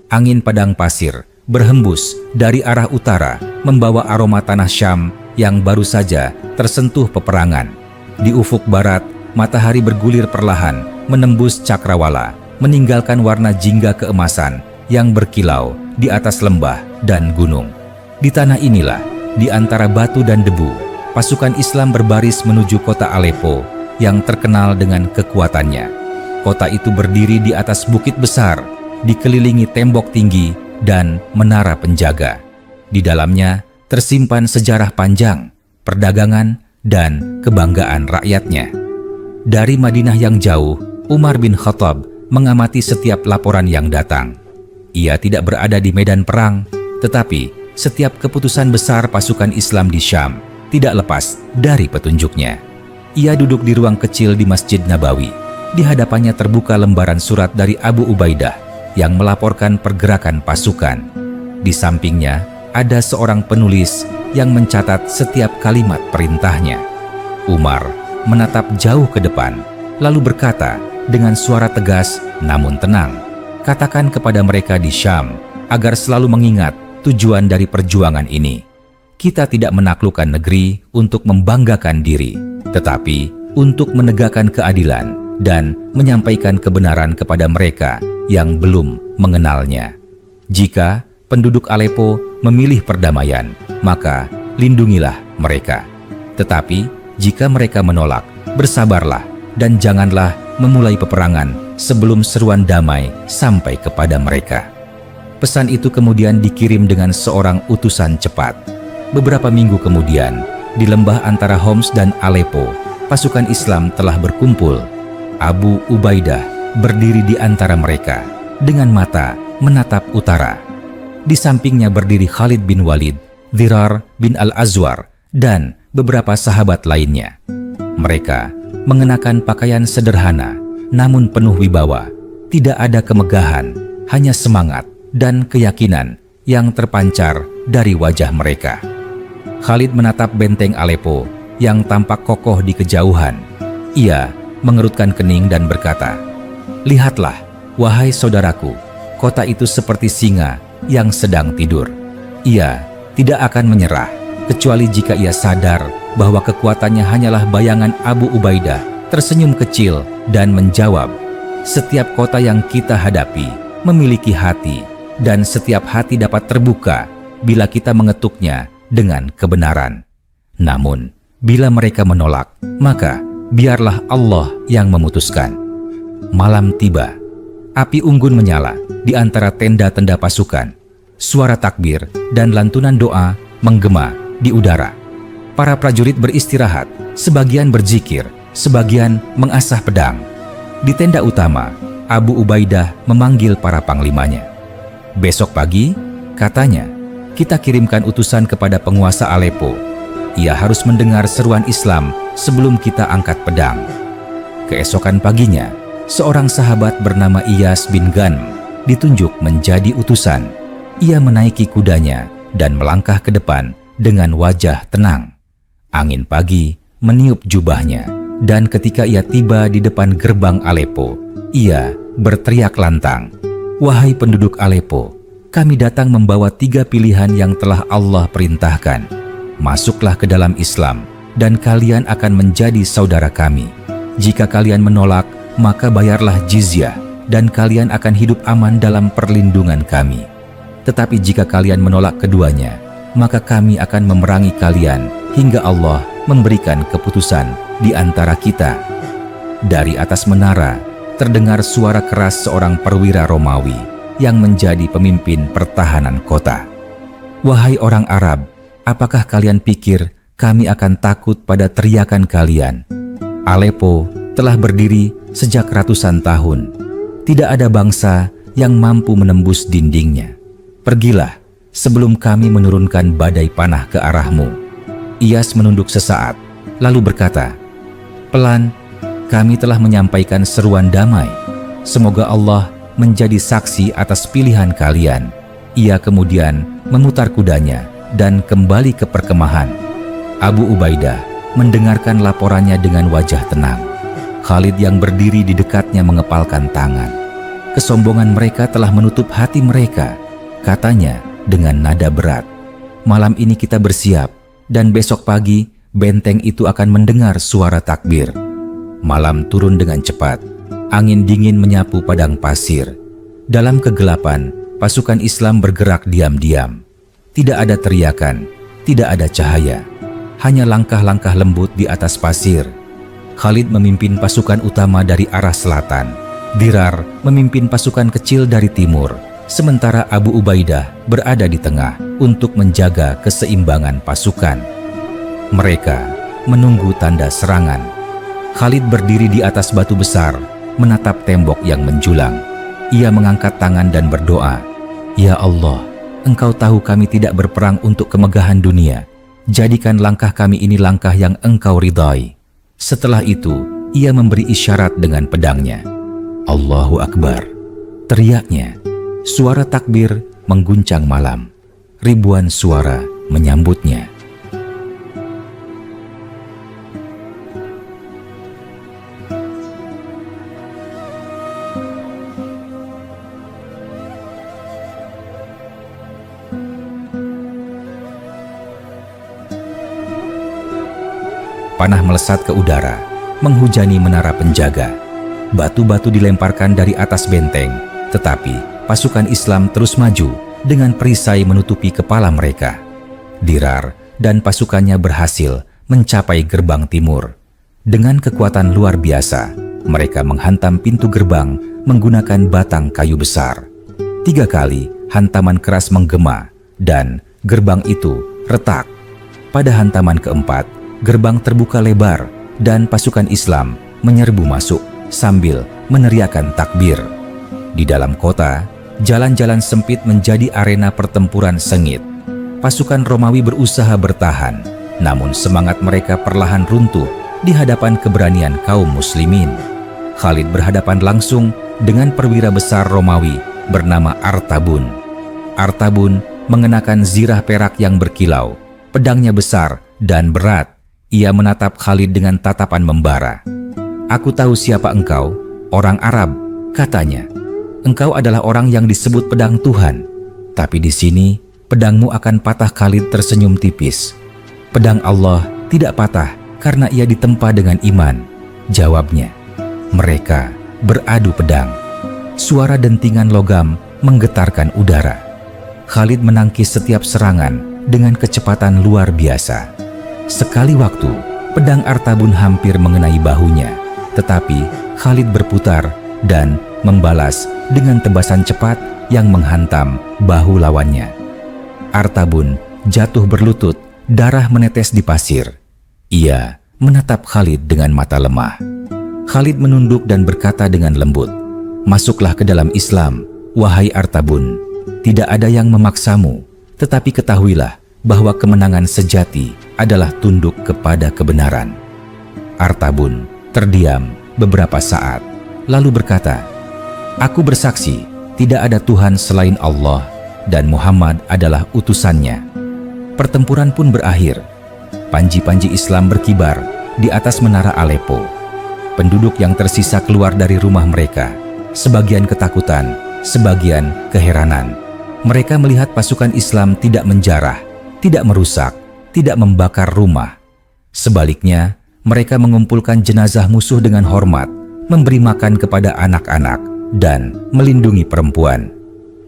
angin padang pasir berhembus dari arah utara membawa aroma tanah Syam yang baru saja tersentuh peperangan. Di ufuk barat, matahari bergulir perlahan menembus cakrawala, meninggalkan warna jingga keemasan yang berkilau di atas lembah dan gunung. Di tanah inilah, di antara batu dan debu, pasukan Islam berbaris menuju kota Aleppo yang terkenal dengan kekuatannya. Kota itu berdiri di atas bukit besar, dikelilingi tembok tinggi dan menara penjaga. Di dalamnya tersimpan sejarah panjang, perdagangan, dan kebanggaan rakyatnya. Dari Madinah yang jauh, Umar bin Khattab mengamati setiap laporan yang datang. Ia tidak berada di medan perang, tetapi setiap keputusan besar pasukan Islam di Syam tidak lepas dari petunjuknya. Ia duduk di ruang kecil di Masjid Nabawi. Di hadapannya terbuka lembaran surat dari Abu Ubaidah yang melaporkan pergerakan pasukan. Di sampingnya ada seorang penulis yang mencatat setiap kalimat perintahnya. Umar menatap jauh ke depan, lalu berkata dengan suara tegas namun tenang, "Katakan kepada mereka di Syam agar selalu mengingat tujuan dari perjuangan ini. Kita tidak menaklukkan negeri untuk membanggakan diri, tetapi untuk menegakkan keadilan dan menyampaikan kebenaran kepada mereka yang belum mengenalnya. Jika penduduk Aleppo memilih perdamaian, maka lindungilah mereka. Tetapi jika mereka menolak, bersabarlah dan janganlah memulai peperangan sebelum seruan damai sampai kepada mereka." Pesan itu kemudian dikirim dengan seorang utusan cepat. Beberapa minggu kemudian, di lembah antara Homs dan Aleppo, pasukan Islam telah berkumpul. Abu Ubaidah berdiri di antara mereka, dengan mata menatap utara. Di sampingnya berdiri Khalid bin Walid, Dhirar bin Al-Azwar, dan beberapa sahabat lainnya. Mereka mengenakan pakaian sederhana, namun penuh wibawa. Tidak ada kemegahan, hanya semangat dan keyakinan yang terpancar dari wajah mereka. Khalid menatap benteng Aleppo yang tampak kokoh di kejauhan. Ia mengerutkan kening dan berkata, "Lihatlah, wahai saudaraku, kota itu seperti singa yang sedang tidur. Ia tidak akan menyerah, kecuali jika ia sadar bahwa kekuatannya hanyalah bayangan." Abu Ubaidah tersenyum kecil dan menjawab, "Setiap kota yang kita hadapi memiliki hati, dan setiap hati dapat terbuka bila kita mengetuknya dengan kebenaran. Namun, bila mereka menolak, maka biarlah Allah yang memutuskan." Malam tiba. Api unggun menyala di antara tenda-tenda pasukan. Suara takbir dan lantunan doa menggema di udara. Para prajurit beristirahat, sebagian berzikir, sebagian mengasah pedang. Di tenda utama, Abu Ubaidah memanggil para panglimanya. "Besok pagi," katanya, "kita kirimkan utusan kepada penguasa Aleppo. Ia harus mendengar seruan Islam sebelum kita angkat pedang." Keesokan paginya, seorang sahabat bernama Iyas bin Ghanm ditunjuk menjadi utusan. Ia menaiki kudanya dan melangkah ke depan dengan wajah tenang. Angin pagi meniup jubahnya, dan ketika ia tiba di depan gerbang Aleppo, ia berteriak lantang, "Wahai penduduk Aleppo, kami datang membawa 3 pilihan yang telah Allah perintahkan. Masuklah ke dalam Islam, dan kalian akan menjadi saudara kami. Jika kalian menolak, maka bayarlah jizyah, dan kalian akan hidup aman dalam perlindungan kami. Tetapi jika kalian menolak keduanya, maka kami akan memerangi kalian hingga Allah memberikan keputusan di antara kita." Dari atas menara, terdengar suara keras seorang perwira Romawi yang menjadi pemimpin pertahanan kota. "Wahai orang Arab, apakah kalian pikir kami akan takut pada teriakan kalian? Aleppo telah berdiri sejak ratusan tahun. Tidak ada bangsa yang mampu menembus dindingnya. Pergilah sebelum kami menurunkan badai panah ke arahmu." Iyas menunduk sesaat, lalu berkata, "Pelan, kami telah menyampaikan seruan damai. Semoga Allah menjadi saksi atas pilihan kalian." Ia kemudian memutar kudanya dan kembali ke perkemahan. Abu Ubaidah mendengarkan laporannya dengan wajah tenang. Khalid yang berdiri di dekatnya mengepalkan tangan. kesombongan mereka telah menutup hati mereka. Katanya dengan nada berat, malam ini kita bersiap, dan besok pagi benteng itu akan mendengar suara takbir. Malam turun dengan cepat, angin dingin menyapu padang pasir. Dalam kegelapan, pasukan Islam bergerak diam-diam. Tidak ada teriakan, tidak ada cahaya, hanya langkah-langkah lembut di atas pasir. Khalid memimpin pasukan utama dari arah selatan. Dirar memimpin pasukan kecil dari timur, sementara Abu Ubaidah berada di tengah untuk menjaga keseimbangan pasukan. Mereka menunggu tanda serangan. Khalid berdiri di atas batu besar, menatap tembok yang menjulang. Ia mengangkat tangan dan berdoa, "Ya Allah, Engkau tahu kami tidak berperang untuk kemegahan dunia. Jadikan langkah kami ini langkah yang Engkau ridhai." Setelah itu, ia memberi isyarat dengan pedangnya. Allahu Akbar, teriaknya. Suara takbir mengguncang malam. Ribuan suara menyambutnya. Panah melesat ke udara, menghujani menara penjaga. Batu-batu dilemparkan dari atas benteng, tetapi pasukan Islam terus maju dengan perisai menutupi kepala mereka. Dirar dan pasukannya berhasil mencapai gerbang timur. Dengan kekuatan luar biasa, mereka menghantam pintu gerbang menggunakan batang kayu besar. 3 kali hantaman keras menggema dan gerbang itu retak. Pada hantaman keempat, gerbang terbuka lebar dan pasukan Islam menyerbu masuk sambil meneriakkan takbir. Di dalam kota, jalan-jalan sempit menjadi arena pertempuran sengit. Pasukan Romawi berusaha bertahan, namun semangat mereka perlahan runtuh di hadapan keberanian kaum muslimin. Khalid berhadapan langsung dengan perwira besar Romawi bernama Artabun. Artabun mengenakan zirah perak yang berkilau, pedangnya besar dan berat. Ia menatap Khalid dengan tatapan membara. "Aku tahu siapa engkau, orang Arab," katanya. "Engkau adalah orang yang disebut pedang Tuhan. Tapi di sini, pedangmu akan patah." Khalid tersenyum tipis. "Pedang Allah tidak patah karena ia ditempa dengan iman," jawabnya. Mereka beradu pedang. Suara dentingan logam menggetarkan udara. Khalid menangkis setiap serangan dengan kecepatan luar biasa. Sekali waktu, pedang Artabun hampir mengenai bahunya, tetapi Khalid berputar dan membalas dengan tebasan cepat yang menghantam bahu lawannya. Artabun jatuh berlutut, darah menetes di pasir. Ia menatap Khalid dengan mata lemah. Khalid menunduk dan berkata dengan lembut, "Masuklah ke dalam Islam, wahai Artabun. Tidak ada yang memaksamu, tetapi ketahuilah bahwa kemenangan sejati adalah tunduk kepada kebenaran." Artabun terdiam beberapa saat, lalu berkata, "Aku bersaksi, tidak ada Tuhan selain Allah dan Muhammad adalah utusannya." Pertempuran pun berakhir. Panji-panji Islam berkibar di atas menara Aleppo. Penduduk yang tersisa keluar dari rumah mereka, sebagian ketakutan, sebagian keheranan. Mereka melihat pasukan Islam tidak menjarah, tidak merusak, tidak membakar rumah. Sebaliknya, mereka mengumpulkan jenazah musuh dengan hormat, memberi makan kepada anak-anak, dan melindungi perempuan.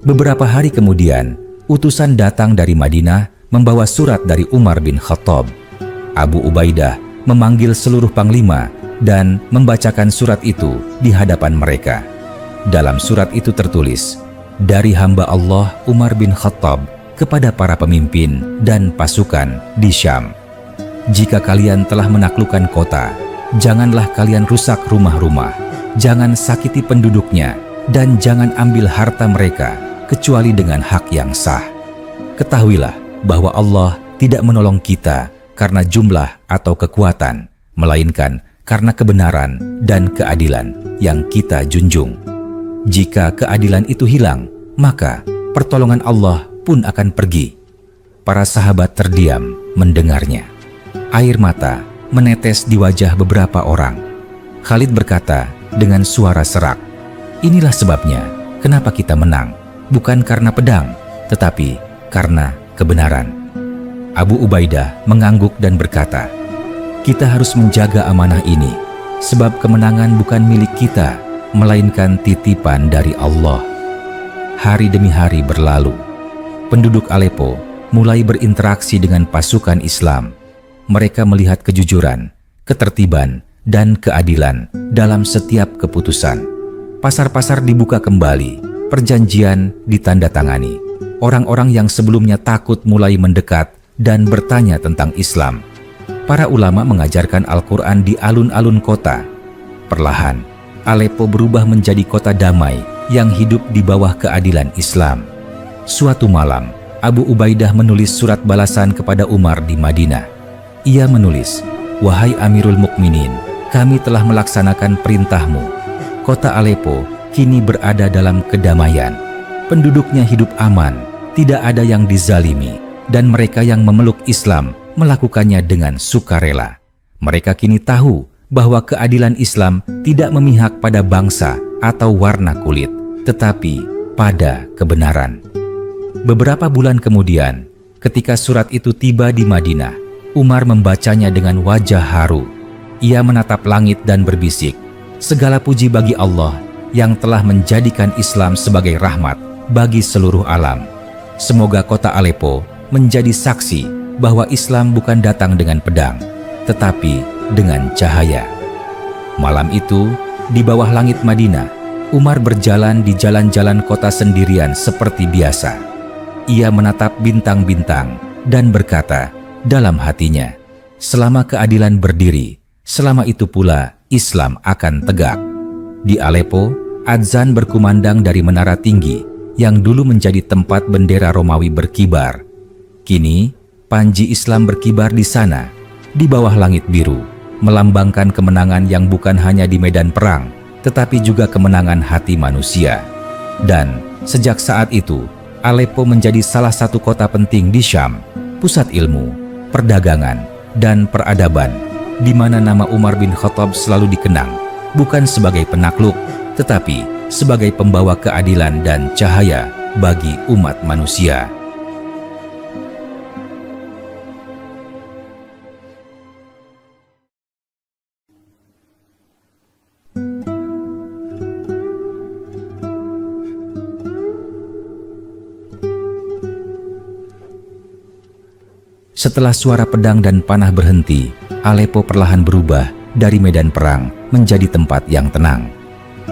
Beberapa hari kemudian, utusan datang dari Madinah membawa surat dari Umar bin Khattab. Abu Ubaidah memanggil seluruh panglima dan membacakan surat itu di hadapan mereka. Dalam surat itu tertulis, "Dari hamba Allah Umar bin Khattab kepada para pemimpin dan pasukan di Syam. Jika kalian telah menaklukkan kota, janganlah kalian rusak rumah-rumah, jangan sakiti penduduknya, dan jangan ambil harta mereka kecuali dengan hak yang sah. Ketahuilah bahwa Allah tidak menolong kita karena jumlah atau kekuatan, melainkan karena kebenaran dan keadilan yang kita junjung. Jika keadilan itu hilang, maka pertolongan Allah pun akan pergi." Para sahabat terdiam mendengarnya. Air mata menetes di wajah beberapa orang. Khalid berkata dengan suara serak, "Inilah sebabnya Kenapa kita menang? Bukan karena pedang, tetapi karena kebenaran. Abu Ubaidah mengangguk dan berkata, kita harus menjaga amanah ini, sebab kemenangan bukan milik kita, melainkan titipan dari Allah. Hari demi hari berlalu. Penduduk Aleppo mulai berinteraksi dengan pasukan Islam. Mereka melihat kejujuran, ketertiban, dan keadilan dalam setiap keputusan. Pasar-pasar dibuka kembali, perjanjian ditandatangani. Orang-orang yang sebelumnya takut mulai mendekat dan bertanya tentang Islam. Para ulama mengajarkan Al-Quran di alun-alun kota. Perlahan, Aleppo berubah menjadi kota damai yang hidup di bawah keadilan Islam. Suatu malam, Abu Ubaidah menulis surat balasan kepada Umar di Madinah. Ia menulis, wahai Amirul Mukminin, kami telah melaksanakan perintahmu. Kota Aleppo kini berada dalam kedamaian. Penduduknya hidup aman, tidak ada yang dizalimi, dan mereka yang memeluk Islam melakukannya dengan sukarela. Mereka kini tahu bahwa keadilan Islam tidak memihak pada bangsa atau warna kulit, tetapi pada kebenaran. Beberapa bulan kemudian, ketika surat itu tiba di Madinah, Umar membacanya dengan wajah haru. Ia menatap langit dan berbisik, segala puji bagi Allah yang telah menjadikan Islam sebagai rahmat bagi seluruh alam. Semoga kota Aleppo menjadi saksi bahwa Islam bukan datang dengan pedang, tetapi dengan cahaya. Malam itu, di bawah langit Madinah, Umar berjalan di jalan-jalan kota sendirian seperti biasa. Ia menatap bintang-bintang dan berkata dalam hatinya, selama keadilan berdiri, selama itu pula Islam akan tegak. Di Aleppo, adzan berkumandang dari menara tinggi yang dulu menjadi tempat bendera Romawi berkibar. Kini, panji Islam berkibar di sana, di bawah langit biru, melambangkan kemenangan yang bukan hanya di medan perang, tetapi juga kemenangan hati manusia. Dan sejak saat itu, Aleppo menjadi salah satu kota penting di Syam, pusat ilmu, perdagangan, dan peradaban, di mana nama Umar bin Khattab selalu dikenang, bukan sebagai penakluk, tetapi sebagai pembawa keadilan dan cahaya bagi umat manusia. Setelah suara pedang dan panah berhenti, Aleppo perlahan berubah dari medan perang menjadi tempat yang tenang.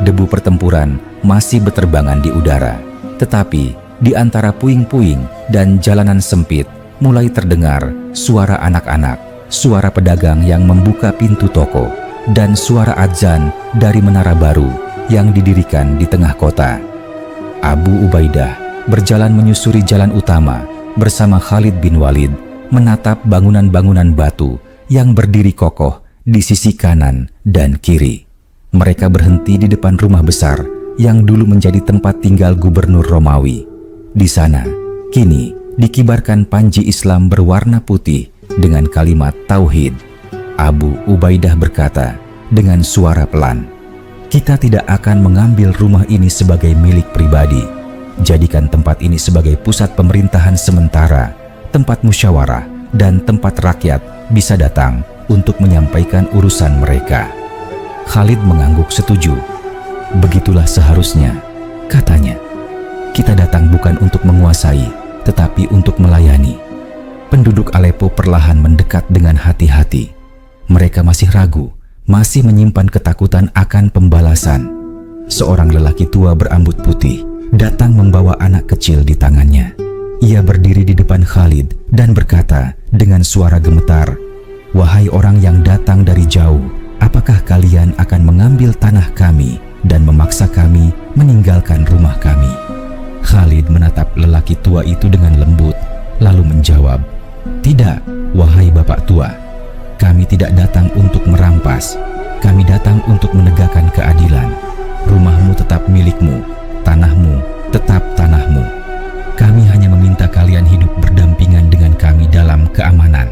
Debu pertempuran masih berterbangan di udara, tetapi di antara puing-puing dan jalanan sempit mulai terdengar suara anak-anak, suara pedagang yang membuka pintu toko, dan suara adzan dari menara baru yang didirikan di tengah kota. Abu Ubaidah berjalan menyusuri jalan utama bersama Khalid bin Walid, menatap bangunan-bangunan batu yang berdiri kokoh di sisi kanan dan kiri. Mereka berhenti di depan rumah besar yang dulu menjadi tempat tinggal gubernur Romawi. Di sana, kini dikibarkan panji Islam berwarna putih dengan kalimat tauhid. Abu Ubaidah berkata dengan suara pelan, "Kita tidak akan mengambil rumah ini sebagai milik pribadi. Jadikan tempat ini sebagai pusat pemerintahan sementara, tempat musyawarah, dan tempat rakyat bisa datang untuk menyampaikan urusan mereka." Khalid mengangguk setuju. "Begitulah seharusnya," katanya. "Kita datang bukan untuk menguasai, tetapi untuk melayani." Penduduk Aleppo perlahan mendekat dengan hati-hati. Mereka masih ragu, masih menyimpan ketakutan akan pembalasan. Seorang lelaki tua berambut putih datang membawa anak kecil di tangannya. Ia berdiri di depan Khalid dan berkata dengan suara gemetar, "Wahai orang yang datang dari jauh, apakah kalian akan mengambil tanah kami dan memaksa kami meninggalkan rumah kami?" Khalid menatap lelaki tua itu dengan lembut, lalu menjawab, "Tidak, wahai bapak tua. Kami tidak datang untuk merampas. Kami datang untuk menegakkan keadilan. Rumahmu tetap milikmu, tanahmu tetap tanahmu. Kami hanya meminta kalian hidup berdampingan dengan kami dalam keamanan."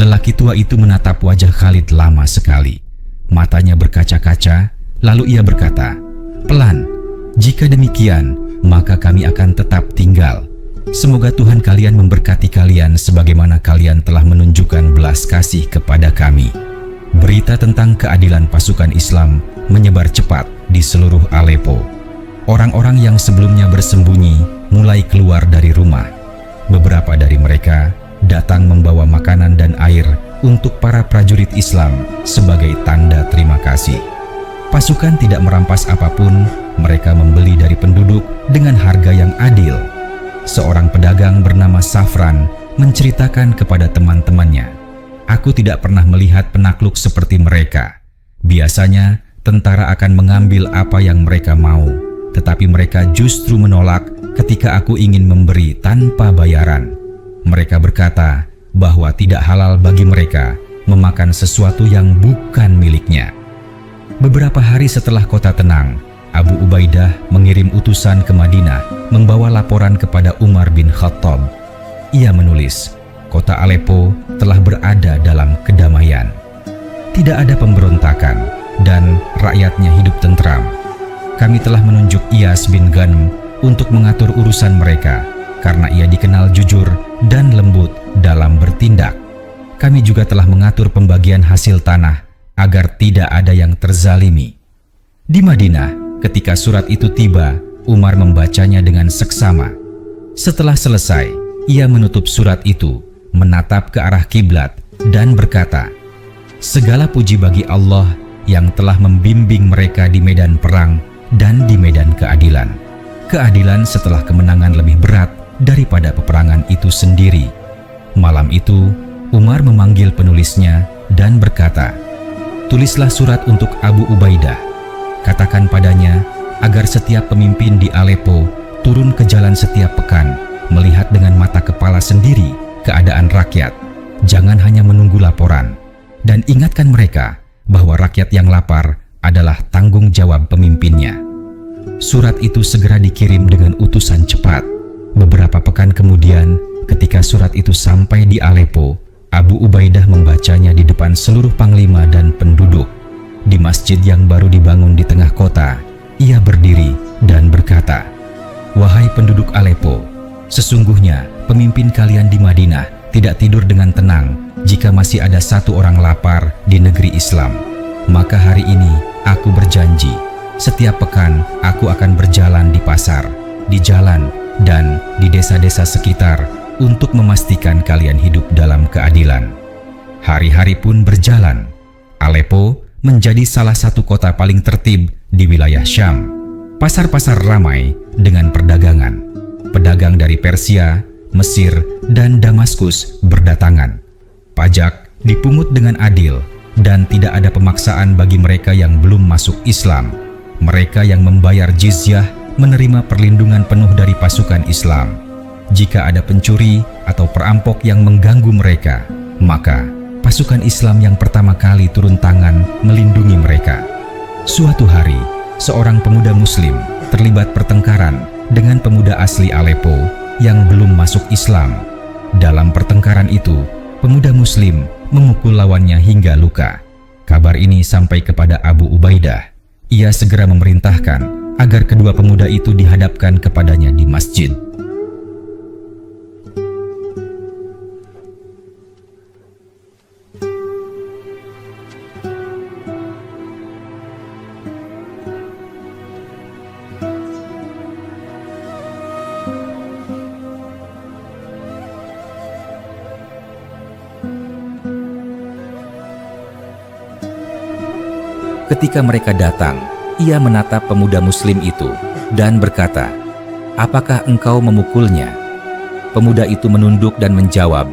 Lelaki tua itu menatap wajah Khalid lama sekali. Matanya berkaca-kaca, lalu ia berkata, "Pelan, Jika demikian, maka kami akan tetap tinggal. Semoga Tuhan kalian memberkati kalian sebagaimana kalian telah menunjukkan belas kasih kepada kami." Berita tentang keadilan pasukan Islam menyebar cepat di seluruh Aleppo. Orang-orang yang sebelumnya bersembunyi mulai keluar dari rumah. Beberapa dari mereka datang membawa makanan dan air untuk para prajurit Islam sebagai tanda terima kasih. Pasukan tidak merampas apapun, mereka membeli dari penduduk dengan harga yang adil. Seorang pedagang bernama Safran menceritakan kepada teman-temannya, "Aku tidak pernah melihat penakluk seperti mereka. Biasanya tentara akan mengambil apa yang mereka mau, tetapi mereka justru menolak ketika aku ingin memberi tanpa bayaran. Mereka berkata bahwa tidak halal bagi mereka memakan sesuatu yang bukan miliknya." Beberapa hari setelah kota tenang, Abu Ubaidah mengirim utusan ke Madinah membawa laporan kepada Umar bin Khattab. Ia menulis, kota Aleppo telah berada dalam kedamaian. Tidak ada pemberontakan dan rakyatnya hidup tentram. Kami telah menunjuk Iyas bin Ghanm untuk mengatur urusan mereka karena ia dikenal jujur dan lembut dalam bertindak. Kami juga telah mengatur pembagian hasil tanah agar tidak ada yang terzalimi. Di Madinah, ketika surat itu tiba, Umar membacanya dengan seksama. Setelah selesai, ia menutup surat itu, menatap ke arah kiblat dan berkata, "Segala puji bagi Allah yang telah membimbing mereka di medan perang dan di medan keadilan. Keadilan setelah kemenangan lebih berat daripada peperangan itu sendiri." Malam itu, Umar memanggil penulisnya dan berkata, "Tulislah surat untuk Abu Ubaidah. Katakan padanya agar setiap pemimpin di Aleppo turun ke jalan setiap pekan, melihat dengan mata kepala sendiri keadaan rakyat. Jangan hanya menunggu laporan. Dan ingatkan mereka bahwa rakyat yang lapar adalah tanggung jawab pemimpinnya." Surat itu segera dikirim dengan utusan cepat. Beberapa pekan kemudian, ketika surat itu sampai di Aleppo, Abu Ubaidah membacanya di depan seluruh panglima dan penduduk. Di masjid yang baru dibangun di tengah kota, ia berdiri dan berkata, "Wahai penduduk Aleppo, sesungguhnya pemimpin kalian di Madinah tidak tidur dengan tenang jika masih ada satu orang lapar di negeri Islam. Maka hari ini aku berjanji, setiap pekan aku akan berjalan di pasar, di jalan, dan di desa-desa sekitar untuk memastikan kalian hidup dalam keadilan." Hari-hari pun berjalan. Aleppo menjadi salah satu kota paling tertib di wilayah Syam. Pasar-pasar ramai dengan perdagangan. Pedagang dari Persia, Mesir, dan Damaskus berdatangan. Pajak dipungut dengan adil dan tidak ada pemaksaan bagi mereka yang belum masuk Islam. Mereka yang membayar jizyah menerima perlindungan penuh dari pasukan Islam. Jika ada pencuri atau perampok yang mengganggu mereka, maka pasukan Islam yang pertama kali turun tangan melindungi mereka. Suatu hari, seorang pemuda Muslim terlibat pertengkaran dengan pemuda asli Aleppo yang belum masuk Islam. Dalam pertengkaran itu, pemuda Muslim memukul lawannya hingga luka. Kabar ini sampai kepada Abu Ubaidah. Ia segera memerintahkan agar kedua pemuda itu dihadapkan kepadanya di masjid. Ketika mereka datang, ia menatap pemuda Muslim itu dan berkata, "Apakah engkau memukulnya?" Pemuda itu menunduk dan menjawab,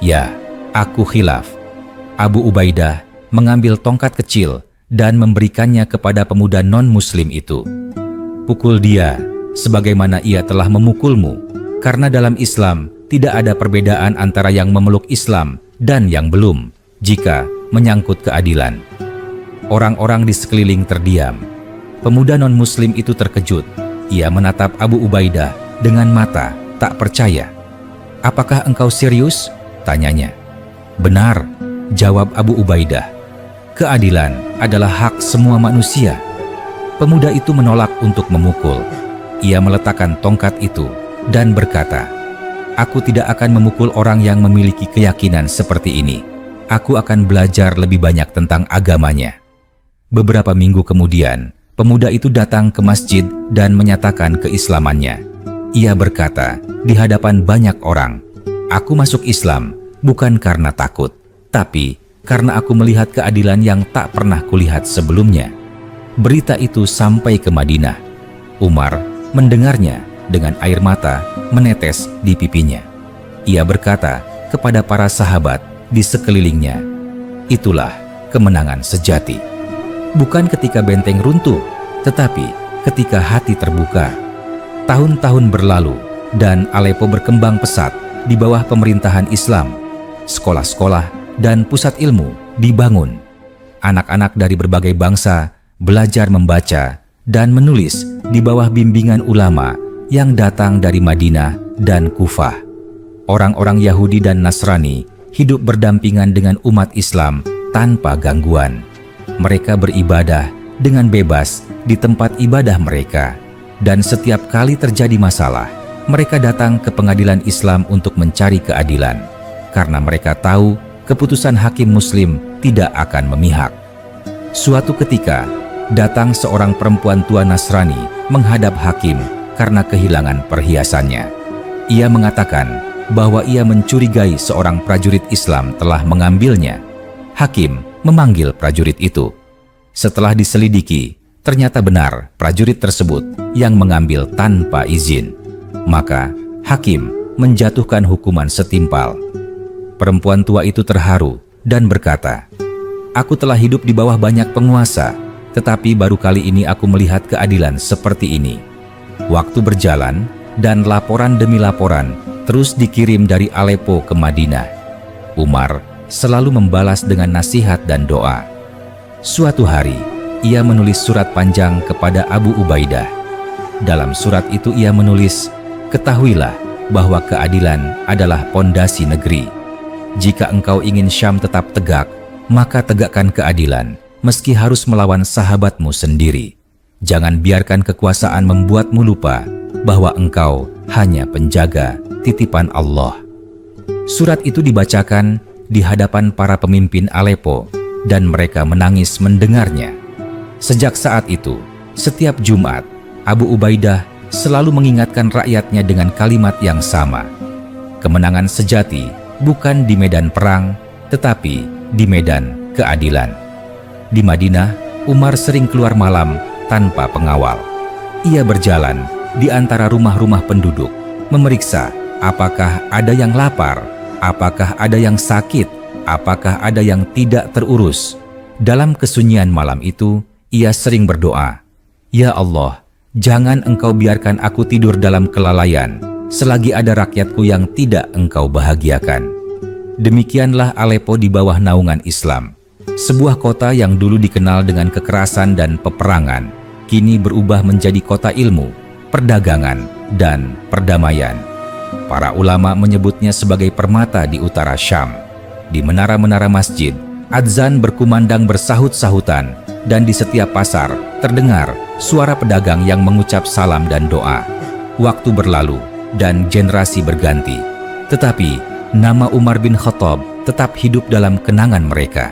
"Ya, aku khilaf." Abu Ubaidah mengambil tongkat kecil dan memberikannya kepada pemuda non-Muslim itu. "Pukul dia sebagaimana ia telah memukulmu, karena dalam Islam tidak ada perbedaan antara yang memeluk Islam dan yang belum, jika menyangkut keadilan." Orang-orang di sekeliling terdiam. Pemuda non-Muslim itu terkejut. Ia menatap Abu Ubaidah dengan mata tak percaya. "Apakah engkau serius?" tanyanya. "Benar," jawab Abu Ubaidah. "Keadilan adalah hak semua manusia." Pemuda itu menolak untuk memukul. Ia meletakkan tongkat itu dan berkata, "Aku tidak akan memukul orang yang memiliki keyakinan seperti ini. Aku akan belajar lebih banyak tentang agamanya." Beberapa minggu kemudian, pemuda itu datang ke masjid dan menyatakan keislamannya. Ia berkata di hadapan banyak orang, "Aku masuk Islam bukan karena takut, tapi karena aku melihat keadilan yang tak pernah kulihat sebelumnya." Berita itu sampai ke Madinah. Umar mendengarnya dengan air mata menetes di pipinya. Ia berkata kepada para sahabat di sekelilingnya, "Itulah kemenangan sejati. Bukan ketika benteng runtuh, tetapi ketika hati terbuka." Tahun-tahun berlalu dan Aleppo berkembang pesat di bawah pemerintahan Islam. Sekolah-sekolah dan pusat ilmu dibangun. Anak-anak dari berbagai bangsa belajar membaca dan menulis di bawah bimbingan ulama yang datang dari Madinah dan Kufah. Orang-orang Yahudi dan Nasrani hidup berdampingan dengan umat Islam tanpa gangguan. Mereka beribadah dengan bebas di tempat ibadah mereka, dan setiap kali terjadi masalah, mereka datang ke pengadilan Islam untuk mencari keadilan, karena mereka tahu keputusan hakim Muslim tidak akan memihak. Suatu ketika, datang seorang perempuan tua Nasrani menghadap hakim karena kehilangan perhiasannya. Ia mengatakan bahwa ia mencurigai seorang prajurit Islam telah mengambilnya. Hakim memanggil prajurit itu. Setelah diselidiki, ternyata benar prajurit tersebut yang mengambil tanpa izin. Maka hakim menjatuhkan hukuman setimpal. Perempuan tua itu terharu dan berkata, "Aku telah hidup di bawah banyak penguasa, tetapi baru kali ini aku melihat keadilan seperti ini." Waktu berjalan dan laporan demi laporan terus dikirim dari Aleppo ke Madinah. Umar selalu membalas dengan nasihat dan doa. Suatu hari, ia menulis surat panjang kepada Abu Ubaidah. Dalam surat itu ia menulis, "Ketahuilah bahwa keadilan adalah pondasi negeri. Jika engkau ingin Syam tetap tegak, maka tegakkan keadilan, meski harus melawan sahabatmu sendiri. Jangan biarkan kekuasaan membuatmu lupa bahwa engkau hanya penjaga titipan Allah." Surat itu dibacakan di hadapan para pemimpin Aleppo dan mereka menangis mendengarnya. Sejak saat itu, setiap Jumat, Abu Ubaidah selalu mengingatkan rakyatnya dengan kalimat yang sama. Kemenangan sejati bukan di medan perang, tetapi di medan keadilan. Di Madinah, Umar sering keluar malam tanpa pengawal. Ia berjalan di antara rumah-rumah penduduk, memeriksa apakah ada yang lapar, apakah ada yang sakit, apakah ada yang tidak terurus. Dalam kesunyian malam itu, ia sering berdoa, "Ya Allah, jangan engkau biarkan aku tidur dalam kelalaian, selagi ada rakyatku yang tidak engkau bahagiakan." Demikianlah Aleppo di bawah naungan Islam. Sebuah kota yang dulu dikenal dengan kekerasan dan peperangan, kini berubah menjadi kota ilmu, perdagangan, dan perdamaian. Para ulama menyebutnya sebagai permata di utara Syam. Di menara-menara masjid, adzan berkumandang bersahut-sahutan, dan di setiap pasar terdengar suara pedagang yang mengucap salam dan doa. Waktu berlalu dan generasi berganti, tetapi nama Umar bin Khattab tetap hidup dalam kenangan mereka.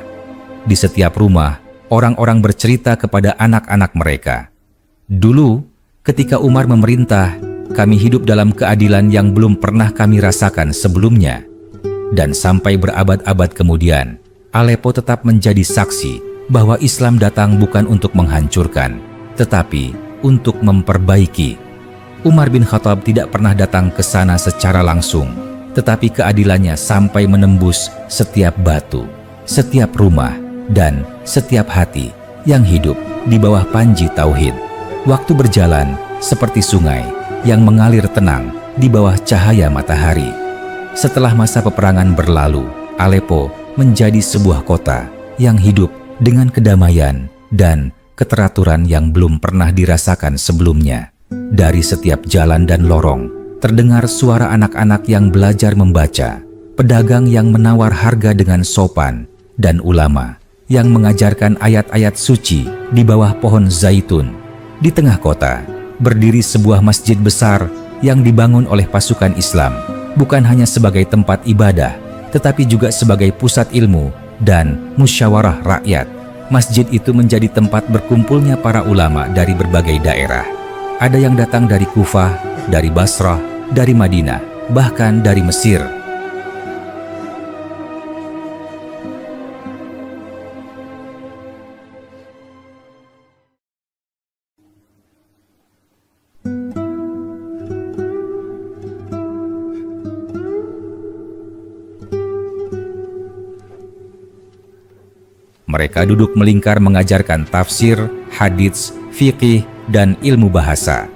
Di setiap rumah, orang-orang bercerita kepada anak-anak mereka, "Dulu, ketika Umar memerintah, kami hidup dalam keadilan yang belum pernah kami rasakan sebelumnya." Dan sampai berabad-abad kemudian, Aleppo tetap menjadi saksi bahwa Islam datang bukan untuk menghancurkan, tetapi untuk memperbaiki. Umar bin Khattab tidak pernah datang ke sana secara langsung, tetapi keadilannya sampai menembus setiap batu, setiap rumah, dan setiap hati yang hidup di bawah panji tauhid. Waktu berjalan seperti sungai yang mengalir tenang di bawah cahaya matahari. Setelah masa peperangan berlalu, Aleppo menjadi sebuah kota yang hidup dengan kedamaian dan keteraturan yang belum pernah dirasakan sebelumnya. Dari setiap jalan dan lorong, terdengar suara anak-anak yang belajar membaca, pedagang yang menawar harga dengan sopan, dan ulama yang mengajarkan ayat-ayat suci di bawah pohon zaitun. Di tengah kota, berdiri sebuah masjid besar yang dibangun oleh pasukan Islam, bukan hanya sebagai tempat ibadah, tetapi juga sebagai pusat ilmu dan musyawarah rakyat. Masjid itu menjadi tempat berkumpulnya para ulama dari berbagai daerah. Ada yang datang dari Kufah, dari Basrah, dari Madinah, bahkan dari Mesir. Mereka duduk melingkar mengajarkan tafsir, hadits, fiqih, dan ilmu bahasa.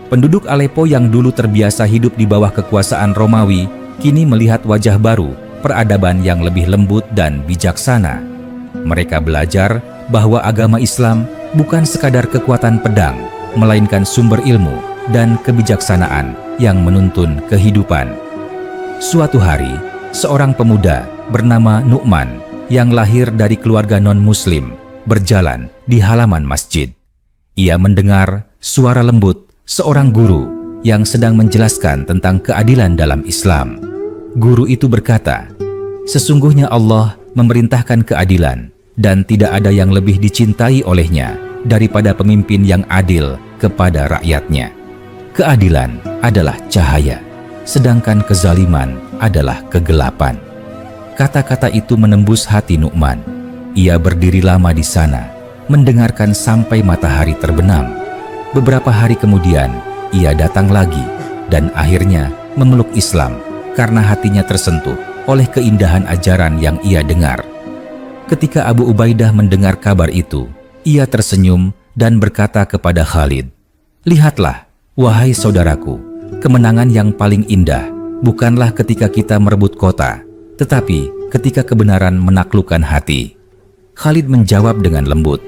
Penduduk Aleppo yang dulu terbiasa hidup di bawah kekuasaan Romawi, kini melihat wajah baru, peradaban yang lebih lembut dan bijaksana. Mereka belajar bahwa agama Islam bukan sekadar kekuatan pedang, melainkan sumber ilmu dan kebijaksanaan yang menuntun kehidupan. Suatu hari, seorang pemuda bernama Nu'man yang lahir dari keluarga non-muslim berjalan di halaman masjid. Ia mendengar suara lembut seorang guru yang sedang menjelaskan tentang keadilan dalam Islam. Guru itu berkata, "Sesungguhnya Allah memerintahkan keadilan dan tidak ada yang lebih dicintai olehnya daripada pemimpin yang adil kepada rakyatnya. Keadilan adalah cahaya, sedangkan kezaliman adalah kegelapan." Kata-kata itu menembus hati Nu'man. Ia berdiri lama di sana, mendengarkan sampai matahari terbenam. Beberapa hari kemudian, ia datang lagi dan akhirnya memeluk Islam karena hatinya tersentuh oleh keindahan ajaran yang ia dengar. Ketika Abu Ubaidah mendengar kabar itu, ia tersenyum dan berkata kepada Khalid, "Lihatlah, wahai saudaraku, kemenangan yang paling indah bukanlah ketika kita merebut kota, tetapi ketika kebenaran menaklukkan hati." Khalid menjawab dengan lembut,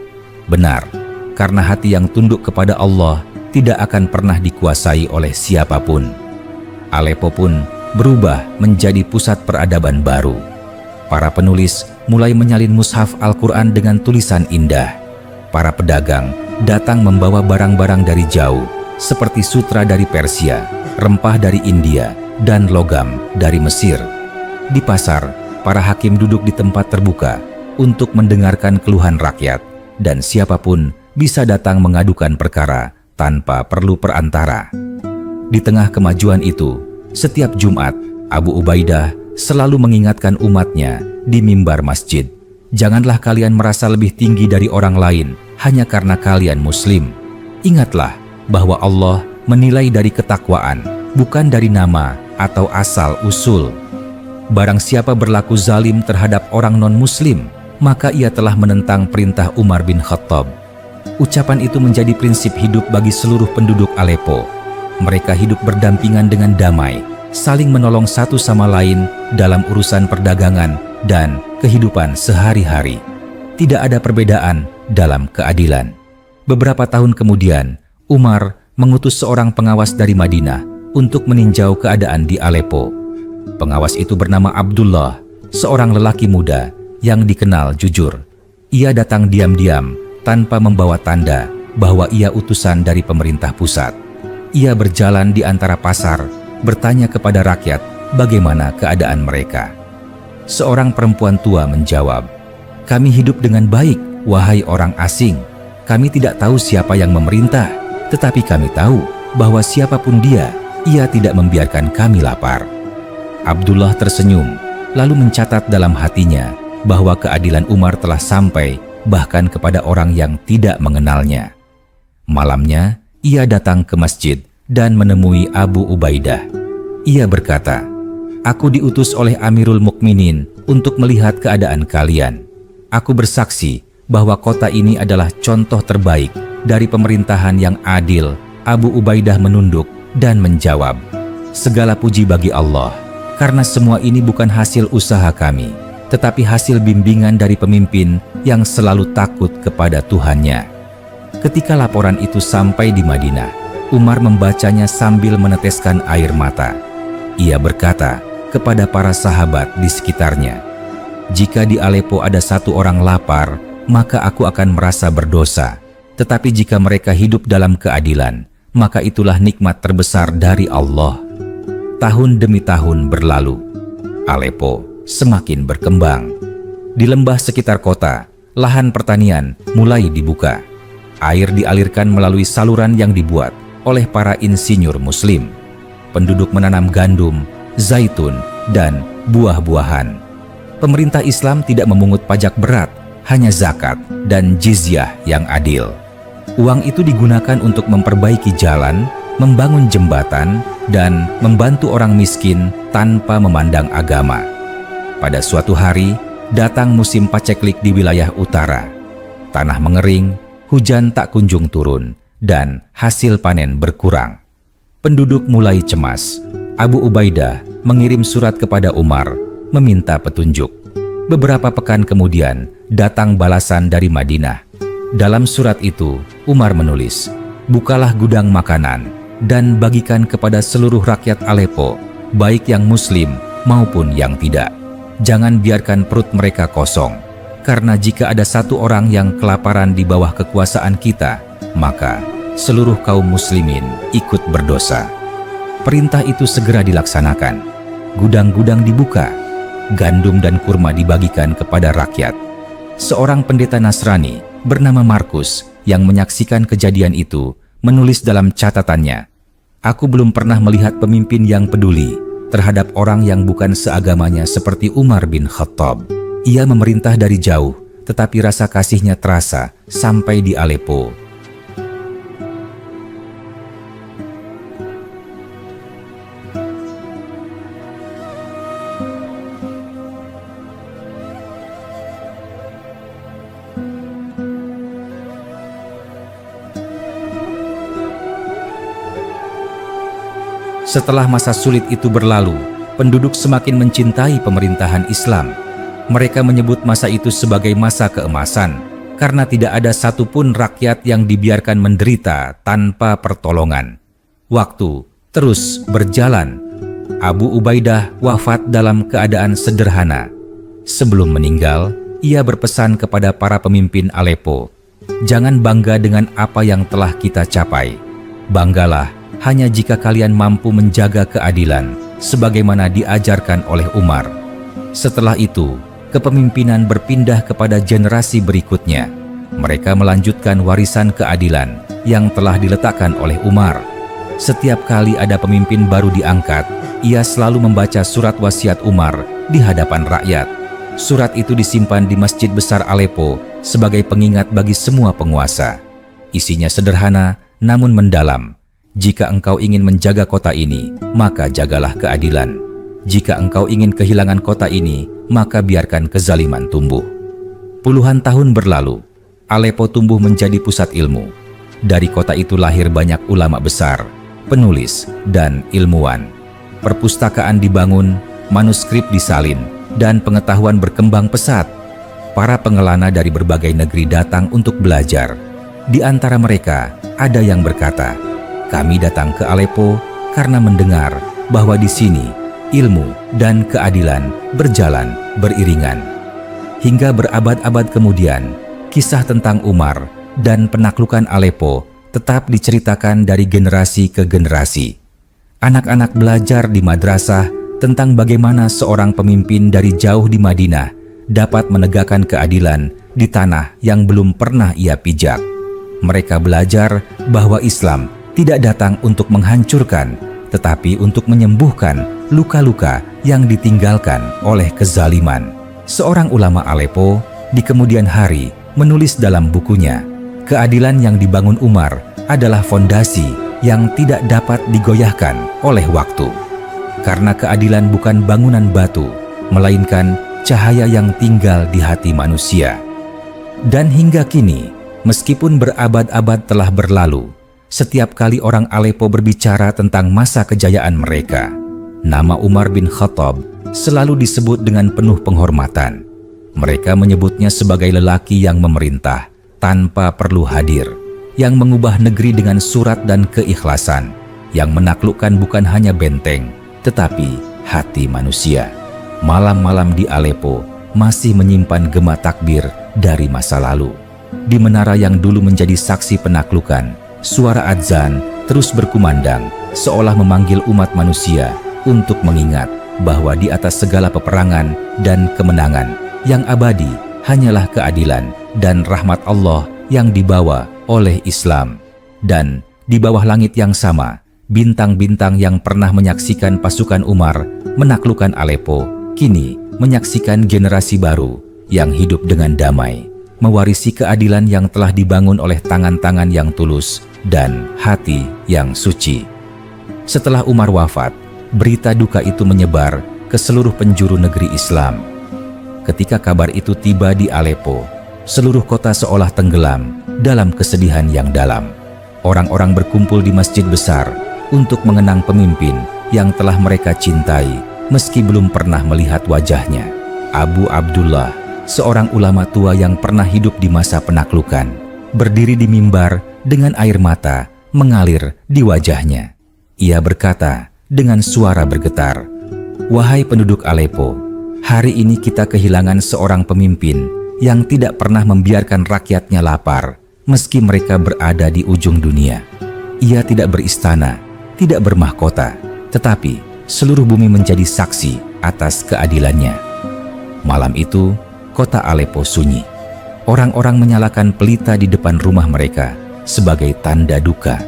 "Benar, karena hati yang tunduk kepada Allah tidak akan pernah dikuasai oleh siapapun." Aleppo pun berubah menjadi pusat peradaban baru. Para penulis mulai menyalin mushaf Al-Quran dengan tulisan indah. Para pedagang datang membawa barang-barang dari jauh, seperti sutra dari Persia, rempah dari India, dan logam dari Mesir. Di pasar, para hakim duduk di tempat terbuka untuk mendengarkan keluhan rakyat, dan siapapun bisa datang mengadukan perkara tanpa perlu perantara. Di tengah kemajuan itu, setiap Jumat, Abu Ubaidah selalu mengingatkan umatnya di mimbar masjid, "Janganlah kalian merasa lebih tinggi dari orang lain hanya karena kalian Muslim. Ingatlah bahwa Allah menilai dari ketakwaan, bukan dari nama atau asal-usul. Barang siapa berlaku zalim terhadap orang non-muslim, maka ia telah menentang perintah Umar bin Khattab." Ucapan itu menjadi prinsip hidup bagi seluruh penduduk Aleppo. Mereka hidup berdampingan dengan damai, saling menolong satu sama lain dalam urusan perdagangan dan kehidupan sehari-hari. Tidak ada perbedaan dalam keadilan. Beberapa tahun kemudian, Umar mengutus seorang pengawas dari Madinah untuk meninjau keadaan di Aleppo. Pengawas itu bernama Abdullah, seorang lelaki muda yang dikenal jujur. Ia datang diam-diam tanpa membawa tanda bahwa ia utusan dari pemerintah pusat. Ia berjalan di antara pasar, bertanya kepada rakyat bagaimana keadaan mereka. Seorang perempuan tua menjawab, "Kami hidup dengan baik, wahai orang asing. Kami tidak tahu siapa yang memerintah, tetapi kami tahu bahwa siapapun dia, ia tidak membiarkan kami lapar." Abdullah tersenyum, lalu mencatat dalam hatinya bahwa keadilan Umar telah sampai bahkan kepada orang yang tidak mengenalnya. Malamnya, ia datang ke masjid dan menemui Abu Ubaidah. Ia berkata, "Aku diutus oleh Amirul Mukminin untuk melihat keadaan kalian. Aku bersaksi bahwa kota ini adalah contoh terbaik dari pemerintahan yang adil." Abu Ubaidah menunduk dan menjawab, "Segala puji bagi Allah, karena semua ini bukan hasil usaha kami, tetapi hasil bimbingan dari pemimpin yang selalu takut kepada Tuhannya." Ketika laporan itu sampai di Madinah, Umar membacanya sambil meneteskan air mata. Ia berkata kepada para sahabat di sekitarnya, "Jika di Aleppo ada satu orang lapar, maka aku akan merasa berdosa. Tetapi jika mereka hidup dalam keadilan, maka itulah nikmat terbesar dari Allah. Tahun demi tahun berlalu. Aleppo semakin berkembang. Di lembah sekitar kota, lahan pertanian mulai dibuka. Air dialirkan melalui saluran yang dibuat oleh para insinyur Muslim. Penduduk menanam gandum, zaitun, dan buah-buahan. Pemerintah Islam tidak memungut pajak berat, hanya zakat dan jizyah yang adil. Uang itu digunakan untuk memperbaiki jalan, membangun jembatan, dan membantu orang miskin tanpa memandang agama. Pada suatu hari, datang musim paceklik di wilayah utara. Tanah mengering, hujan tak kunjung turun, dan hasil panen berkurang. Penduduk mulai cemas. Abu Ubaidah mengirim surat kepada Umar, meminta petunjuk. Beberapa pekan kemudian, datang balasan dari Madinah. Dalam surat itu, Umar menulis, "Bukalah gudang makanan dan bagikan kepada seluruh rakyat Aleppo, baik yang muslim maupun yang tidak. Jangan biarkan perut mereka kosong, karena jika ada satu orang yang kelaparan di bawah kekuasaan kita, maka seluruh kaum muslimin ikut berdosa." Perintah itu segera dilaksanakan. Gudang-gudang dibuka, gandum dan kurma dibagikan kepada rakyat. Seorang pendeta Nasrani bernama Markus yang menyaksikan kejadian itu menulis dalam catatannya, "Aku belum pernah melihat pemimpin yang peduli terhadap orang yang bukan seagamanya seperti Umar bin Khattab. Ia memerintah dari jauh, tetapi rasa kasihnya terasa sampai di Aleppo." Setelah masa sulit itu berlalu, penduduk semakin mencintai pemerintahan Islam. Mereka menyebut masa itu sebagai masa keemasan, karena tidak ada satupun rakyat yang dibiarkan menderita tanpa pertolongan. Waktu terus berjalan. Abu Ubaidah wafat dalam keadaan sederhana. Sebelum meninggal, ia berpesan kepada para pemimpin Aleppo, "Jangan bangga dengan apa yang telah kita capai. Banggalah hanya jika kalian mampu menjaga keadilan, sebagaimana diajarkan oleh Umar." Setelah itu, kepemimpinan berpindah kepada generasi berikutnya. Mereka melanjutkan warisan keadilan yang telah diletakkan oleh Umar. Setiap kali ada pemimpin baru diangkat, ia selalu membaca surat wasiat Umar di hadapan rakyat. Surat itu disimpan di Masjid Besar Aleppo sebagai pengingat bagi semua penguasa. Isinya sederhana namun mendalam. "Jika engkau ingin menjaga kota ini, maka jagalah keadilan. Jika engkau ingin kehilangan kota ini, maka biarkan kezaliman tumbuh." Puluhan tahun berlalu, Aleppo tumbuh menjadi pusat ilmu. Dari kota itu lahir banyak ulama besar, penulis, dan ilmuwan. Perpustakaan dibangun, manuskrip disalin, dan pengetahuan berkembang pesat. Para pengelana dari berbagai negeri datang untuk belajar. Di antara mereka, ada yang berkata, "Kami datang ke Aleppo karena mendengar bahwa di sini ilmu dan keadilan berjalan beriringan." Hingga berabad-abad kemudian, kisah tentang Umar dan penaklukan Aleppo tetap diceritakan dari generasi ke generasi. Anak-anak belajar di madrasah tentang bagaimana seorang pemimpin dari jauh di Madinah dapat menegakkan keadilan di tanah yang belum pernah ia pijak. Mereka belajar bahwa Islam tidak datang untuk menghancurkan, tetapi untuk menyembuhkan luka-luka yang ditinggalkan oleh kezaliman. Seorang ulama Aleppo di kemudian hari menulis dalam bukunya, "Keadilan yang dibangun Umar adalah fondasi yang tidak dapat digoyahkan oleh waktu. Karena keadilan bukan bangunan batu, melainkan cahaya yang tinggal di hati manusia." Dan hingga kini, meskipun berabad-abad telah berlalu, setiap kali orang Aleppo berbicara tentang masa kejayaan mereka, nama Umar bin Khattab selalu disebut dengan penuh penghormatan. Mereka menyebutnya sebagai lelaki yang memerintah tanpa perlu hadir, yang mengubah negeri dengan surat dan keikhlasan, yang menaklukkan bukan hanya benteng, tetapi hati manusia. Malam-malam di Aleppo masih menyimpan gema takbir dari masa lalu. di menara yang dulu menjadi saksi penaklukan, suara adzan terus berkumandang, seolah memanggil umat manusia untuk mengingat bahwa di atas segala peperangan dan kemenangan yang abadi hanyalah keadilan dan rahmat Allah yang dibawa oleh Islam. Dan di bawah langit yang sama, bintang-bintang yang pernah menyaksikan pasukan Umar menaklukkan Aleppo kini menyaksikan generasi baru yang hidup dengan damai, mewarisi keadilan yang telah dibangun oleh tangan-tangan yang tulus dan hati yang suci. Setelah Umar wafat, berita duka itu menyebar ke seluruh penjuru negeri Islam. Ketika kabar itu tiba di Aleppo, seluruh kota seolah tenggelam dalam kesedihan yang dalam. Orang-orang berkumpul di masjid besar untuk mengenang pemimpin yang telah mereka cintai meski belum pernah melihat wajahnya. Abu Abdullah, seorang ulama tua yang pernah hidup di masa penaklukan, berdiri di mimbar dengan air mata mengalir di wajahnya. Ia berkata dengan suara bergetar, "Wahai penduduk Aleppo, hari ini kita kehilangan seorang pemimpin yang tidak pernah membiarkan rakyatnya lapar meski mereka berada di ujung dunia. Ia tidak beristana, tidak bermahkota, tetapi seluruh bumi menjadi saksi atas keadilannya." Malam itu, kota Aleppo sunyi. Orang-orang menyalakan pelita di depan rumah mereka sebagai tanda duka.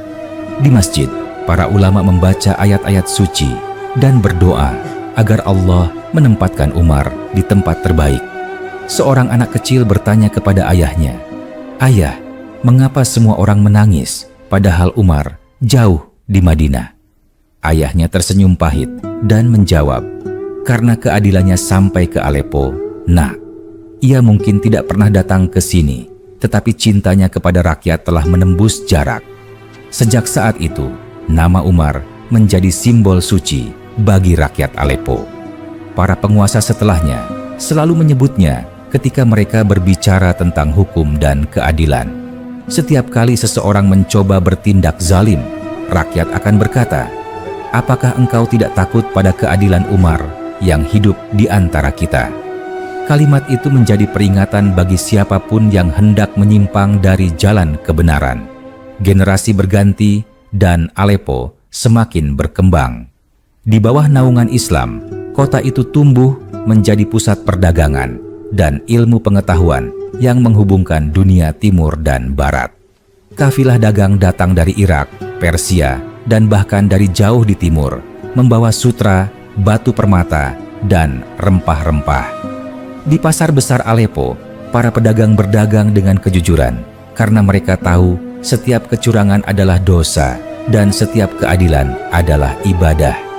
Di masjid, para ulama membaca ayat-ayat suci dan berdoa agar Allah menempatkan Umar di tempat terbaik. Seorang anak kecil bertanya kepada ayahnya, "Ayah, mengapa semua orang menangis padahal Umar jauh di Madinah?" Ayahnya tersenyum pahit dan menjawab, "Karena keadilannya sampai ke Aleppo, Nak. Ia mungkin tidak pernah datang ke sini, tetapi cintanya kepada rakyat telah menembus jarak." Sejak saat itu, nama Umar menjadi simbol suci bagi rakyat Aleppo. Para penguasa setelahnya selalu menyebutnya ketika mereka berbicara tentang hukum dan keadilan. Setiap kali seseorang mencoba bertindak zalim, rakyat akan berkata, "Apakah engkau tidak takut pada keadilan Umar yang hidup di antara kita?" Kalimat itu menjadi peringatan bagi siapapun yang hendak menyimpang dari jalan kebenaran. Generasi berganti dan Aleppo semakin berkembang. Di bawah naungan Islam, kota itu tumbuh menjadi pusat perdagangan dan ilmu pengetahuan yang menghubungkan dunia timur dan barat. Kafilah dagang datang dari Irak, Persia, dan bahkan dari jauh di timur, membawa sutra, batu permata, dan rempah-rempah. Di pasar besar Aleppo, para pedagang berdagang dengan kejujuran karena mereka tahu setiap kecurangan adalah dosa dan setiap keadilan adalah ibadah.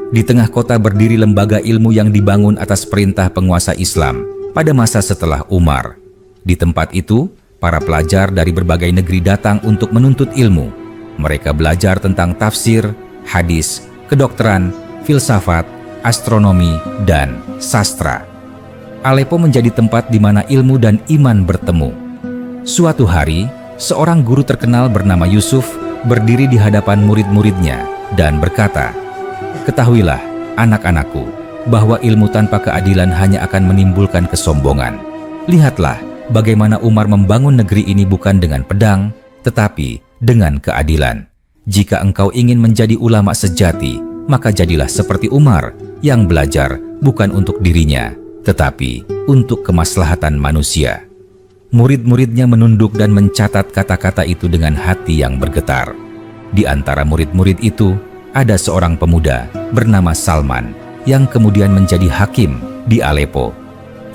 Di tengah kota berdiri lembaga ilmu yang dibangun atas perintah penguasa Islam pada masa setelah Umar. Di tempat itu, para pelajar dari berbagai negeri datang untuk menuntut ilmu. Mereka belajar tentang tafsir, hadis, kedokteran, filsafat, astronomi, dan sastra. Aleppo menjadi tempat di mana ilmu dan iman bertemu. Suatu hari, seorang guru terkenal bernama Yusuf berdiri di hadapan murid-muridnya dan berkata, "Ketahuilah, anak-anakku, bahwa ilmu tanpa keadilan hanya akan menimbulkan kesombongan. Lihatlah bagaimana Umar membangun negeri ini bukan dengan pedang, tetapi dengan keadilan. Jika engkau ingin menjadi ulama sejati, maka jadilah seperti Umar yang belajar bukan untuk dirinya, tetapi untuk kemaslahatan manusia." Murid-muridnya menunduk dan mencatat kata-kata itu dengan hati yang bergetar. Di antara murid-murid itu, ada seorang pemuda bernama Salman yang kemudian menjadi hakim di Aleppo.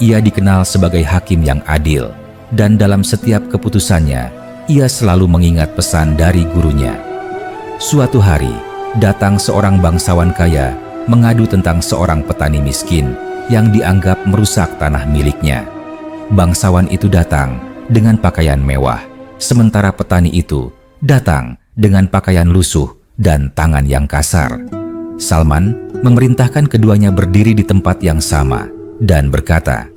Ia dikenal sebagai hakim yang adil, dan dalam setiap keputusannya, ia selalu mengingat pesan dari gurunya. Suatu hari, datang seorang bangsawan kaya mengadu tentang seorang petani miskin yang dianggap merusak tanah miliknya. Bangsawan itu datang dengan pakaian mewah, sementara petani itu datang dengan pakaian lusuh dan tangan yang kasar. Salman memerintahkan keduanya berdiri di tempat yang sama dan berkata,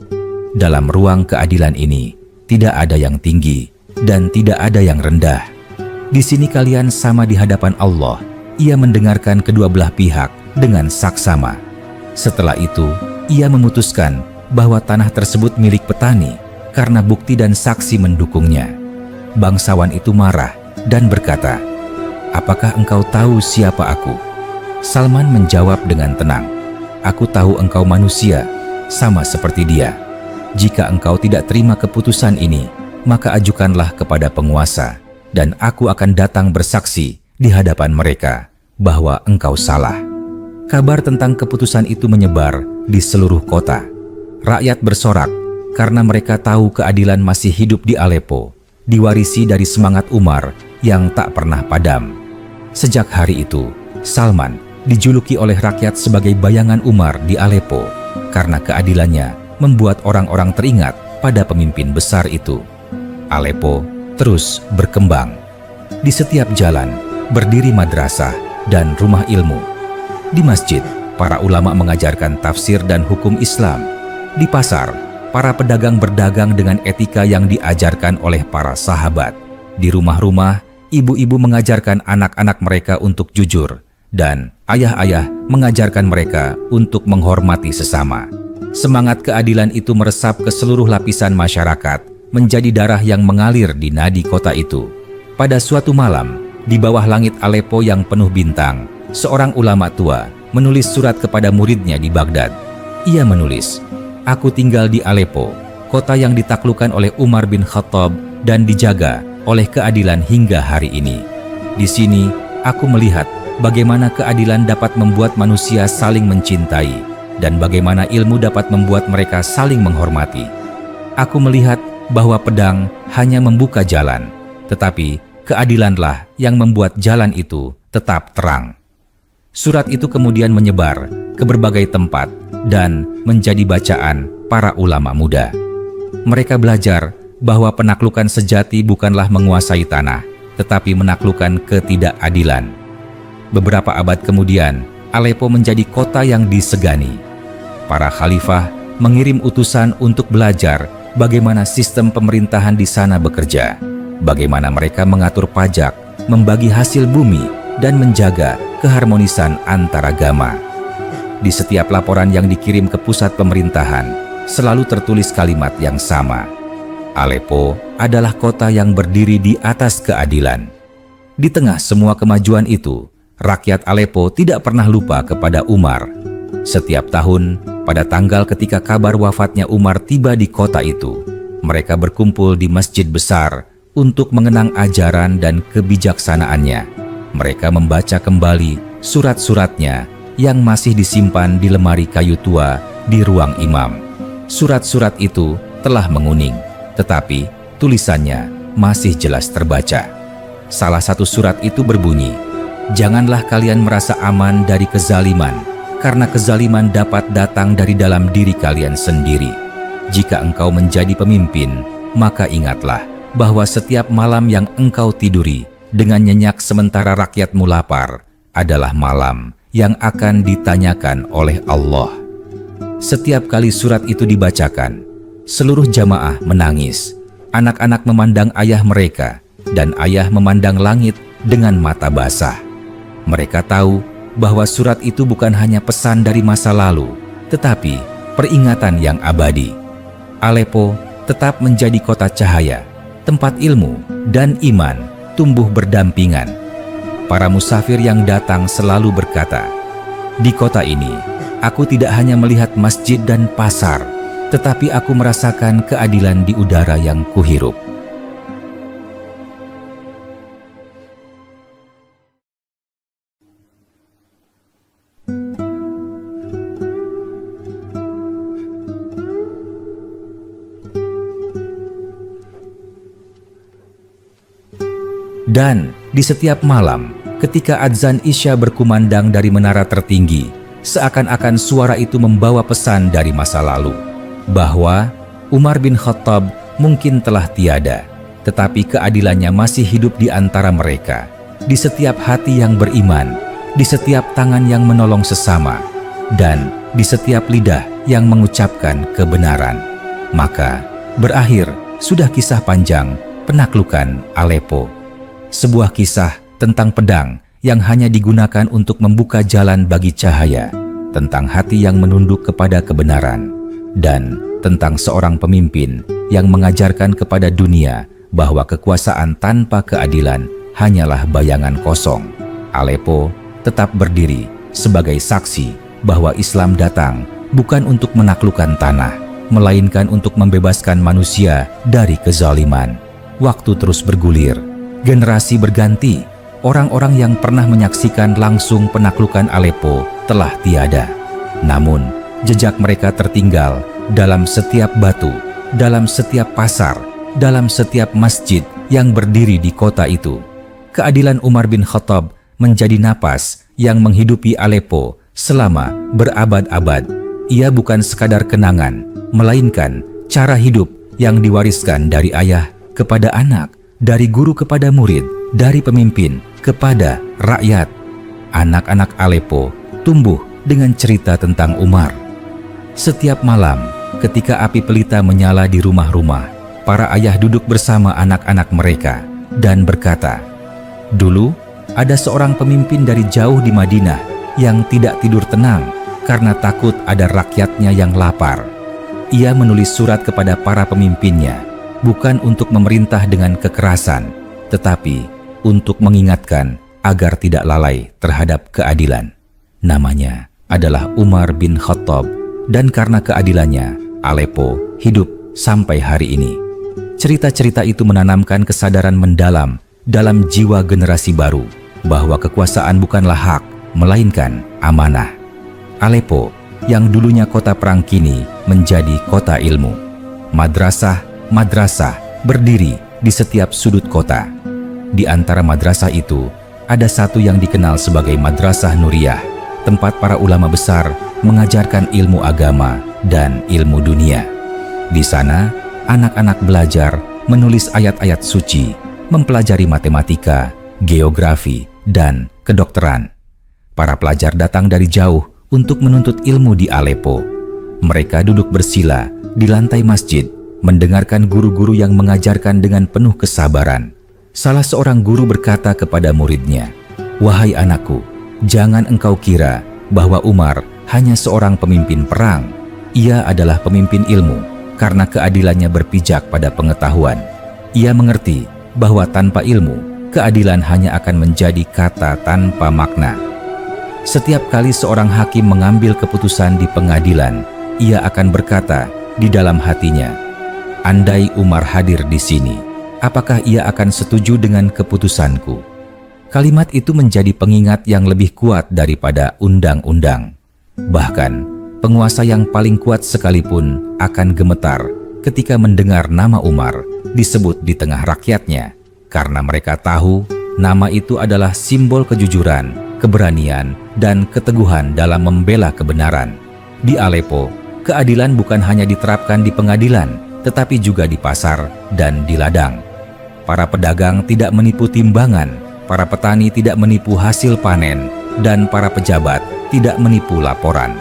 dalam ruang keadilan ini tidak ada yang tinggi dan tidak ada yang rendah. Di sini kalian sama di hadapan Allah. Ia mendengarkan kedua belah pihak dengan saksama. Setelah itu, ia memutuskan bahwa tanah tersebut milik petani karena bukti dan saksi mendukungnya. Bangsawan itu marah dan berkata, "Apakah engkau tahu siapa aku?" Salman menjawab dengan tenang, "Aku tahu engkau manusia, sama seperti dia. Jika engkau tidak terima keputusan ini, maka ajukanlah kepada penguasa, dan aku akan datang bersaksi di hadapan mereka bahwa engkau salah." Kabar tentang keputusan itu menyebar di seluruh kota. Rakyat bersorak karena mereka tahu keadilan masih hidup di Aleppo, diwarisi dari semangat Umar yang tak pernah padam. Sejak hari itu, Salman dijuluki oleh rakyat sebagai bayangan Umar di Aleppo karena keadilannya membuat orang-orang teringat pada pemimpin besar itu. Aleppo terus berkembang. Di setiap jalan berdiri madrasah dan rumah ilmu. Di masjid, para ulama mengajarkan tafsir dan hukum Islam. Di pasar, para pedagang berdagang dengan etika yang diajarkan oleh para sahabat. Di rumah-rumah, ibu-ibu mengajarkan anak-anak mereka untuk jujur, dan ayah-ayah mengajarkan mereka untuk menghormati sesama. Semangat keadilan itu meresap ke seluruh lapisan masyarakat, menjadi darah yang mengalir di nadi kota itu. Pada suatu malam, di bawah langit Aleppo yang penuh bintang, seorang ulama tua menulis surat kepada muridnya di Baghdad. Ia menulis, "Aku tinggal di Aleppo, kota yang ditaklukkan oleh Umar bin Khattab dan dijaga oleh keadilan hingga hari ini. Di sini, aku melihat bagaimana keadilan dapat membuat manusia saling mencintai, dan bagaimana ilmu dapat membuat mereka saling menghormati. Aku melihat bahwa pedang hanya membuka jalan, tetapi keadilanlah yang membuat jalan itu tetap terang." Surat itu kemudian menyebar ke berbagai tempat dan menjadi bacaan para ulama muda. Mereka belajar bahwa penaklukan sejati bukanlah menguasai tanah, tetapi menaklukkan ketidakadilan. Beberapa abad kemudian, Aleppo menjadi kota yang disegani. Para khalifah mengirim utusan untuk belajar bagaimana sistem pemerintahan di sana bekerja, bagaimana mereka mengatur pajak, membagi hasil bumi, dan menjaga keharmonisan antaragama. Di setiap laporan yang dikirim ke pusat pemerintahan, selalu tertulis kalimat yang sama. Aleppo adalah kota yang berdiri di atas keadilan. Di tengah semua kemajuan itu, rakyat Aleppo tidak pernah lupa kepada Umar. Setiap tahun, pada tanggal ketika kabar wafatnya Umar tiba di kota itu, mereka berkumpul di masjid besar untuk mengenang ajaran dan kebijaksanaannya. Mereka membaca kembali surat-suratnya yang masih disimpan di lemari kayu tua di ruang imam. Surat-surat itu telah menguning, tetapi tulisannya masih jelas terbaca. Salah satu surat itu berbunyi, "Janganlah kalian merasa aman dari kezaliman, karena kezaliman dapat datang dari dalam diri kalian sendiri. Jika engkau menjadi pemimpin, maka ingatlah bahwa setiap malam yang engkau tiduri dengan nyenyak sementara rakyatmu lapar adalah malam yang akan ditanyakan oleh Allah." Setiap kali surat itu dibacakan, seluruh jamaah menangis. Anak-anak memandang ayah mereka, dan ayah memandang langit dengan mata basah. Mereka tahu bahwa surat itu bukan hanya pesan dari masa lalu, tetapi peringatan yang abadi. Aleppo tetap menjadi kota cahaya, tempat ilmu dan iman tumbuh berdampingan. Para musafir yang datang selalu berkata, "Di kota ini, aku tidak hanya melihat masjid dan pasar, tetapi aku merasakan keadilan di udara yang kuhirup." Dan di setiap malam, ketika adzan Isya berkumandang dari menara tertinggi, seakan-akan suara itu membawa pesan dari masa lalu, bahwa Umar bin Khattab mungkin telah tiada, tetapi keadilannya masih hidup di antara mereka, di setiap hati yang beriman, di setiap tangan yang menolong sesama, dan di setiap lidah yang mengucapkan kebenaran. Maka berakhir sudah kisah panjang penaklukan Aleppo. Sebuah kisah tentang pedang yang hanya digunakan untuk membuka jalan bagi cahaya, tentang hati yang menunduk kepada kebenaran, dan tentang seorang pemimpin yang mengajarkan kepada dunia bahwa kekuasaan tanpa keadilan hanyalah bayangan kosong. Aleppo tetap berdiri sebagai saksi bahwa Islam datang bukan untuk menaklukkan tanah, melainkan untuk membebaskan manusia dari kezaliman. Waktu terus bergulir, generasi berganti. Orang-orang yang pernah menyaksikan langsung penaklukan Aleppo telah tiada. Namun, jejak mereka tertinggal dalam setiap batu, dalam setiap pasar, dalam setiap masjid yang berdiri di kota itu. Keadilan Umar bin Khattab menjadi napas yang menghidupi Aleppo selama berabad-abad. Ia bukan sekadar kenangan, melainkan cara hidup yang diwariskan dari ayah kepada anak, dari guru kepada murid, dari pemimpin kepada rakyat. Anak-anak Aleppo tumbuh dengan cerita tentang Umar. Setiap malam, ketika api pelita menyala di rumah-rumah, para ayah duduk bersama anak-anak mereka dan berkata, "Dulu ada seorang pemimpin dari jauh di Madinah yang tidak tidur tenang karena takut ada rakyatnya yang lapar. Ia menulis surat kepada para pemimpinnya, bukan untuk memerintah dengan kekerasan, tetapi untuk mengingatkan agar tidak lalai terhadap keadilan. Namanya adalah Umar bin Khattab, dan karena keadilannya, Aleppo hidup sampai hari ini." Cerita-cerita itu menanamkan kesadaran mendalam dalam jiwa generasi baru bahwa kekuasaan bukanlah hak, melainkan amanah. Aleppo yang dulunya kota perang kini menjadi kota ilmu. Madrasah berdiri di setiap sudut kota. Di antara madrasah itu, ada satu yang dikenal sebagai Madrasah Nuriyah, tempat para ulama besar mengajarkan ilmu agama dan ilmu dunia. Di sana, anak-anak belajar menulis ayat-ayat suci, mempelajari matematika, geografi, dan kedokteran. Para pelajar datang dari jauh untuk menuntut ilmu di Aleppo. Mereka duduk bersila di lantai masjid, mendengarkan guru-guru yang mengajarkan dengan penuh kesabaran. Salah seorang guru berkata kepada muridnya, "Wahai anakku, jangan engkau kira bahwa Umar hanya seorang pemimpin perang. Ia adalah pemimpin ilmu karena keadilannya berpijak pada pengetahuan. Ia mengerti bahwa tanpa ilmu, keadilan hanya akan menjadi kata tanpa makna. Setiap kali seorang hakim mengambil keputusan di pengadilan, ia akan berkata di dalam hatinya, 'Andai Umar hadir di sini, apakah ia akan setuju dengan keputusanku?' Kalimat itu menjadi pengingat yang lebih kuat daripada undang-undang. Bahkan, penguasa yang paling kuat sekalipun akan gemetar ketika mendengar nama Umar disebut di tengah rakyatnya, karena mereka tahu nama itu adalah simbol kejujuran, keberanian, dan keteguhan dalam membela kebenaran. Di Aleppo, keadilan bukan hanya diterapkan di pengadilan, tetapi juga di pasar dan di ladang. Para pedagang tidak menipu timbangan, para petani tidak menipu hasil panen, dan para pejabat tidak menipu laporan.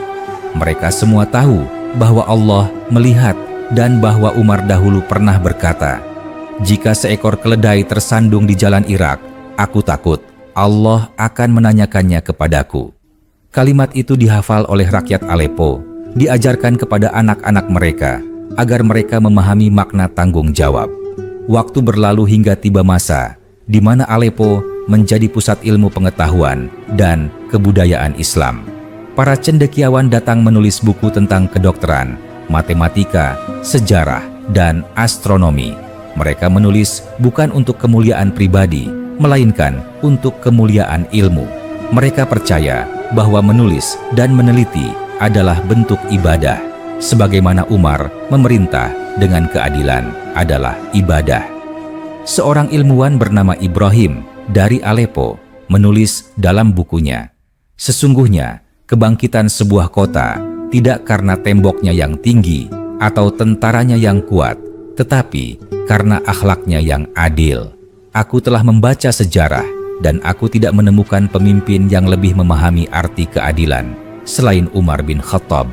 Mereka semua tahu bahwa Allah melihat dan bahwa Umar dahulu pernah berkata, "Jika seekor keledai tersandung di jalan Irak, aku takut Allah akan menanyakannya kepadaku." Kalimat itu dihafal oleh rakyat Aleppo, diajarkan kepada anak-anak mereka agar mereka memahami makna tanggung jawab. Waktu berlalu hingga tiba masa di mana Aleppo menjadi pusat ilmu pengetahuan dan kebudayaan Islam. Para cendekiawan datang menulis buku tentang kedokteran, matematika, sejarah, dan astronomi. Mereka menulis bukan untuk kemuliaan pribadi, melainkan untuk kemuliaan ilmu. Mereka percaya bahwa menulis dan meneliti adalah bentuk ibadah, sebagaimana Umar memerintah dengan keadilan adalah ibadah. Seorang ilmuwan bernama Ibrahim dari Aleppo menulis dalam bukunya, "Sesungguhnya kebangkitan sebuah kota tidak karena temboknya yang tinggi atau tentaranya yang kuat, tetapi karena akhlaknya yang adil. Aku telah membaca sejarah dan aku tidak menemukan pemimpin yang lebih memahami arti keadilan selain Umar bin Khattab."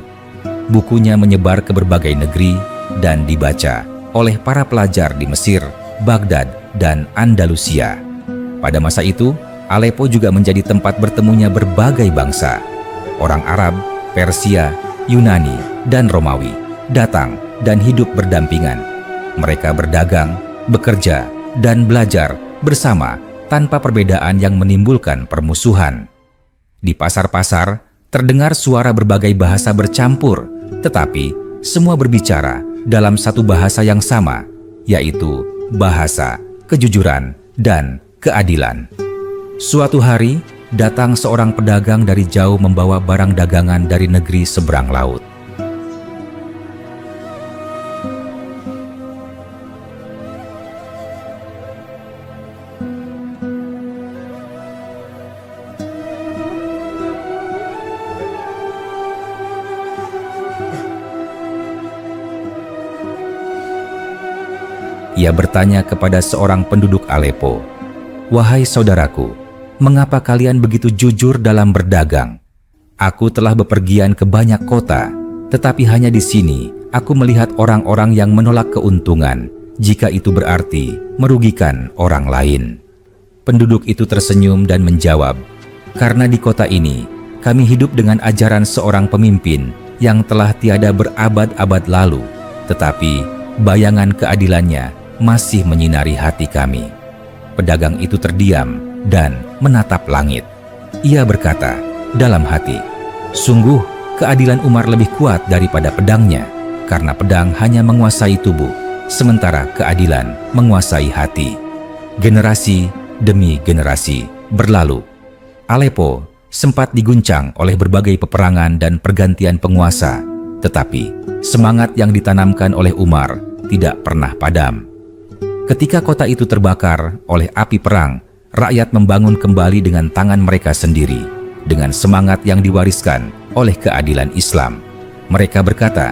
Bukunya menyebar ke berbagai negeri dan dibaca oleh para pelajar di Mesir, Baghdad, dan Andalusia. Pada masa itu, Aleppo juga menjadi tempat bertemunya berbagai bangsa. Orang Arab, Persia, Yunani, dan Romawi datang dan hidup berdampingan. Mereka berdagang, bekerja, dan belajar bersama tanpa perbedaan yang menimbulkan permusuhan. Di pasar-pasar, terdengar suara berbagai bahasa bercampur, tetapi semua berbicara dalam satu bahasa yang sama, yaitu bahasa kejujuran dan keadilan. Suatu hari, datang seorang pedagang dari jauh membawa barang dagangan dari negeri seberang laut. Ia bertanya kepada seorang penduduk Aleppo, "Wahai saudaraku, mengapa kalian begitu jujur dalam berdagang? Aku telah bepergian ke banyak kota, tetapi hanya di sini aku melihat orang-orang yang menolak keuntungan jika itu berarti merugikan orang lain." Penduduk itu tersenyum dan menjawab, "Karena di kota ini kami hidup dengan ajaran seorang pemimpin yang telah tiada berabad-abad lalu, tetapi bayangan keadilannya masih menyinari hati kami." Pedagang itu terdiam dan menatap langit. Ia berkata dalam hati, "Sungguh keadilan Umar lebih kuat daripada pedangnya, karena pedang hanya menguasai tubuh, sementara keadilan menguasai hati." Generasi demi generasi berlalu. Aleppo sempat diguncang oleh berbagai peperangan dan pergantian penguasa, tetapi semangat yang ditanamkan oleh Umar tidak pernah padam. Ketika kota itu terbakar oleh api perang, rakyat membangun kembali dengan tangan mereka sendiri, dengan semangat yang diwariskan oleh keadilan Islam. Mereka berkata,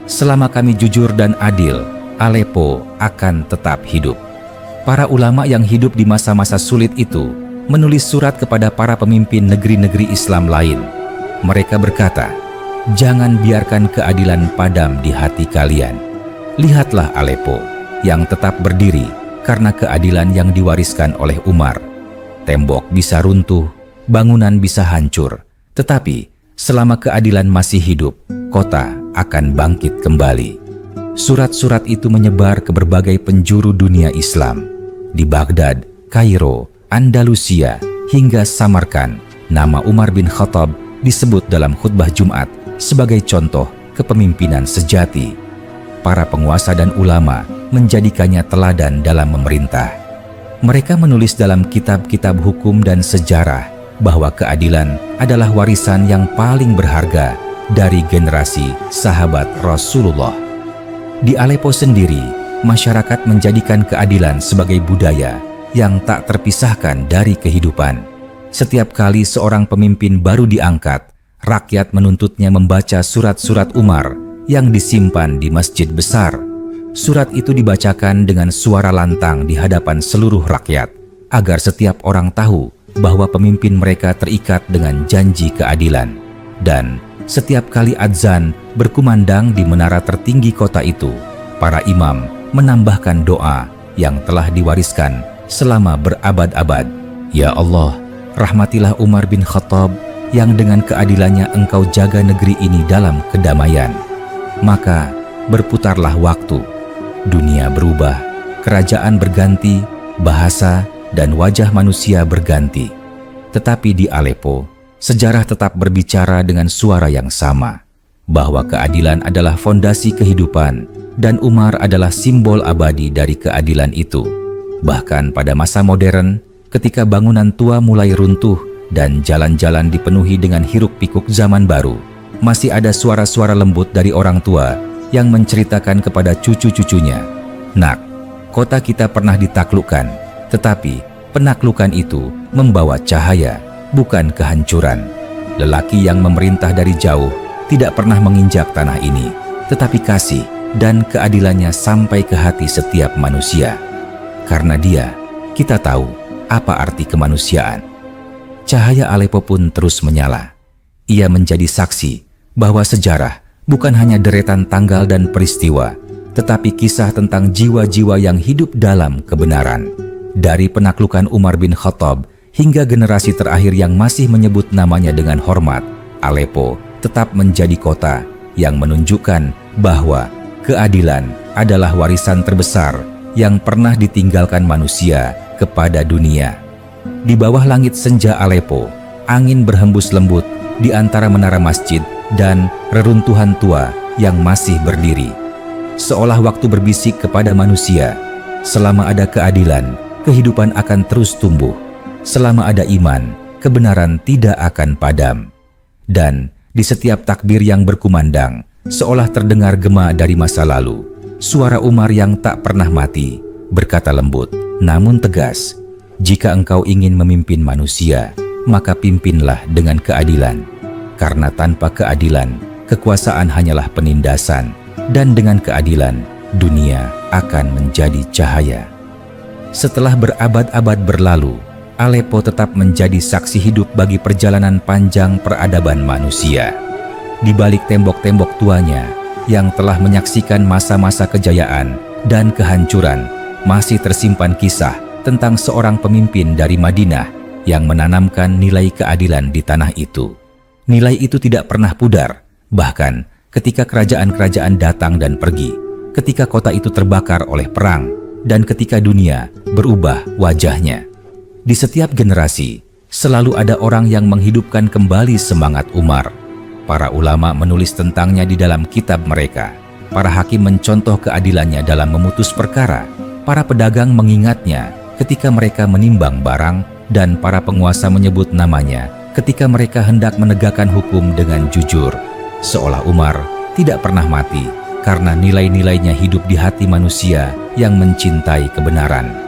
"Selama kami jujur dan adil, Aleppo akan tetap hidup." Para ulama yang hidup di masa-masa sulit itu menulis surat kepada para pemimpin negeri-negeri Islam lain. Mereka berkata, "Jangan biarkan keadilan padam di hati kalian. Lihatlah Aleppo yang tetap berdiri karena keadilan yang diwariskan oleh Umar. Tembok bisa runtuh, bangunan bisa hancur, tetapi selama keadilan masih hidup, kota akan bangkit kembali." Surat-surat itu menyebar ke berbagai penjuru dunia Islam. Di Baghdad, Kairo, Andalusia, hingga Samarkand, nama Umar bin Khattab disebut dalam khutbah Jumat sebagai contoh kepemimpinan sejati. Para penguasa dan ulama menjadikannya teladan dalam memerintah. Mereka menulis dalam kitab-kitab hukum dan sejarah bahwa keadilan adalah warisan yang paling berharga dari generasi sahabat Rasulullah. Di Aleppo sendiri, masyarakat menjadikan keadilan sebagai budaya yang tak terpisahkan dari kehidupan. Setiap kali seorang pemimpin baru diangkat, rakyat menuntutnya membaca surat-surat Umar yang disimpan di masjid besar. Surat itu dibacakan dengan suara lantang di hadapan seluruh rakyat, agar setiap orang tahu bahwa pemimpin mereka terikat dengan janji keadilan. Dan setiap kali adzan berkumandang di menara tertinggi kota itu, para imam menambahkan doa yang telah diwariskan selama berabad-abad. "Ya Allah, rahmatilah Umar bin Khattab yang dengan keadilannya engkau jaga negeri ini dalam kedamaian." Maka berputarlah waktu, dunia berubah, kerajaan berganti, bahasa dan wajah manusia berganti. Tetapi di Aleppo, sejarah tetap berbicara dengan suara yang sama, bahwa keadilan adalah fondasi kehidupan dan Umar adalah simbol abadi dari keadilan itu. Bahkan pada masa modern, ketika bangunan tua mulai runtuh dan jalan-jalan dipenuhi dengan hiruk-pikuk zaman baru, masih ada suara-suara lembut dari orang tua yang menceritakan kepada cucu-cucunya, "Nak, kota kita pernah ditaklukkan, tetapi penaklukan itu membawa cahaya, bukan kehancuran. Lelaki yang memerintah dari jauh tidak pernah menginjak tanah ini, tetapi kasih dan keadilannya sampai ke hati setiap manusia. Karena dia, kita tahu apa arti kemanusiaan." Cahaya Aleppo pun terus menyala. Ia menjadi saksi bahwa sejarah bukan hanya deretan tanggal dan peristiwa, tetapi kisah tentang jiwa-jiwa yang hidup dalam kebenaran. Dari penaklukan Umar bin Khattab hingga generasi terakhir yang masih menyebut namanya dengan hormat, Aleppo tetap menjadi kota yang menunjukkan bahwa keadilan adalah warisan terbesar yang pernah ditinggalkan manusia kepada dunia. Di bawah langit senja Aleppo, angin berhembus lembut di antara menara masjid dan reruntuhan tua yang masih berdiri. Seolah waktu berbisik kepada manusia, selama ada keadilan, kehidupan akan terus tumbuh. Selama ada iman, kebenaran tidak akan padam. Dan di setiap takbir yang berkumandang, seolah terdengar gema dari masa lalu, suara Umar yang tak pernah mati, berkata lembut, namun tegas, "Jika engkau ingin memimpin manusia, maka pimpinlah dengan keadilan. Karena tanpa keadilan, kekuasaan hanyalah penindasan, dan dengan keadilan, dunia akan menjadi cahaya." Setelah berabad-abad berlalu, Aleppo tetap menjadi saksi hidup bagi perjalanan panjang peradaban manusia. Di balik tembok-tembok tuanya yang telah menyaksikan masa-masa kejayaan dan kehancuran, masih tersimpan kisah tentang seorang pemimpin dari Madinah yang menanamkan nilai keadilan di tanah itu. Nilai itu tidak pernah pudar, bahkan ketika kerajaan-kerajaan datang dan pergi, ketika kota itu terbakar oleh perang, dan ketika dunia berubah wajahnya. Di setiap generasi, selalu ada orang yang menghidupkan kembali semangat Umar. Para ulama menulis tentangnya di dalam kitab mereka. Para hakim mencontoh keadilannya dalam memutus perkara. Para pedagang mengingatnya ketika mereka menimbang barang, dan para penguasa menyebut namanya ketika mereka hendak menegakkan hukum dengan jujur. Seolah Umar tidak pernah mati karena nilai-nilainya hidup di hati manusia yang mencintai kebenaran.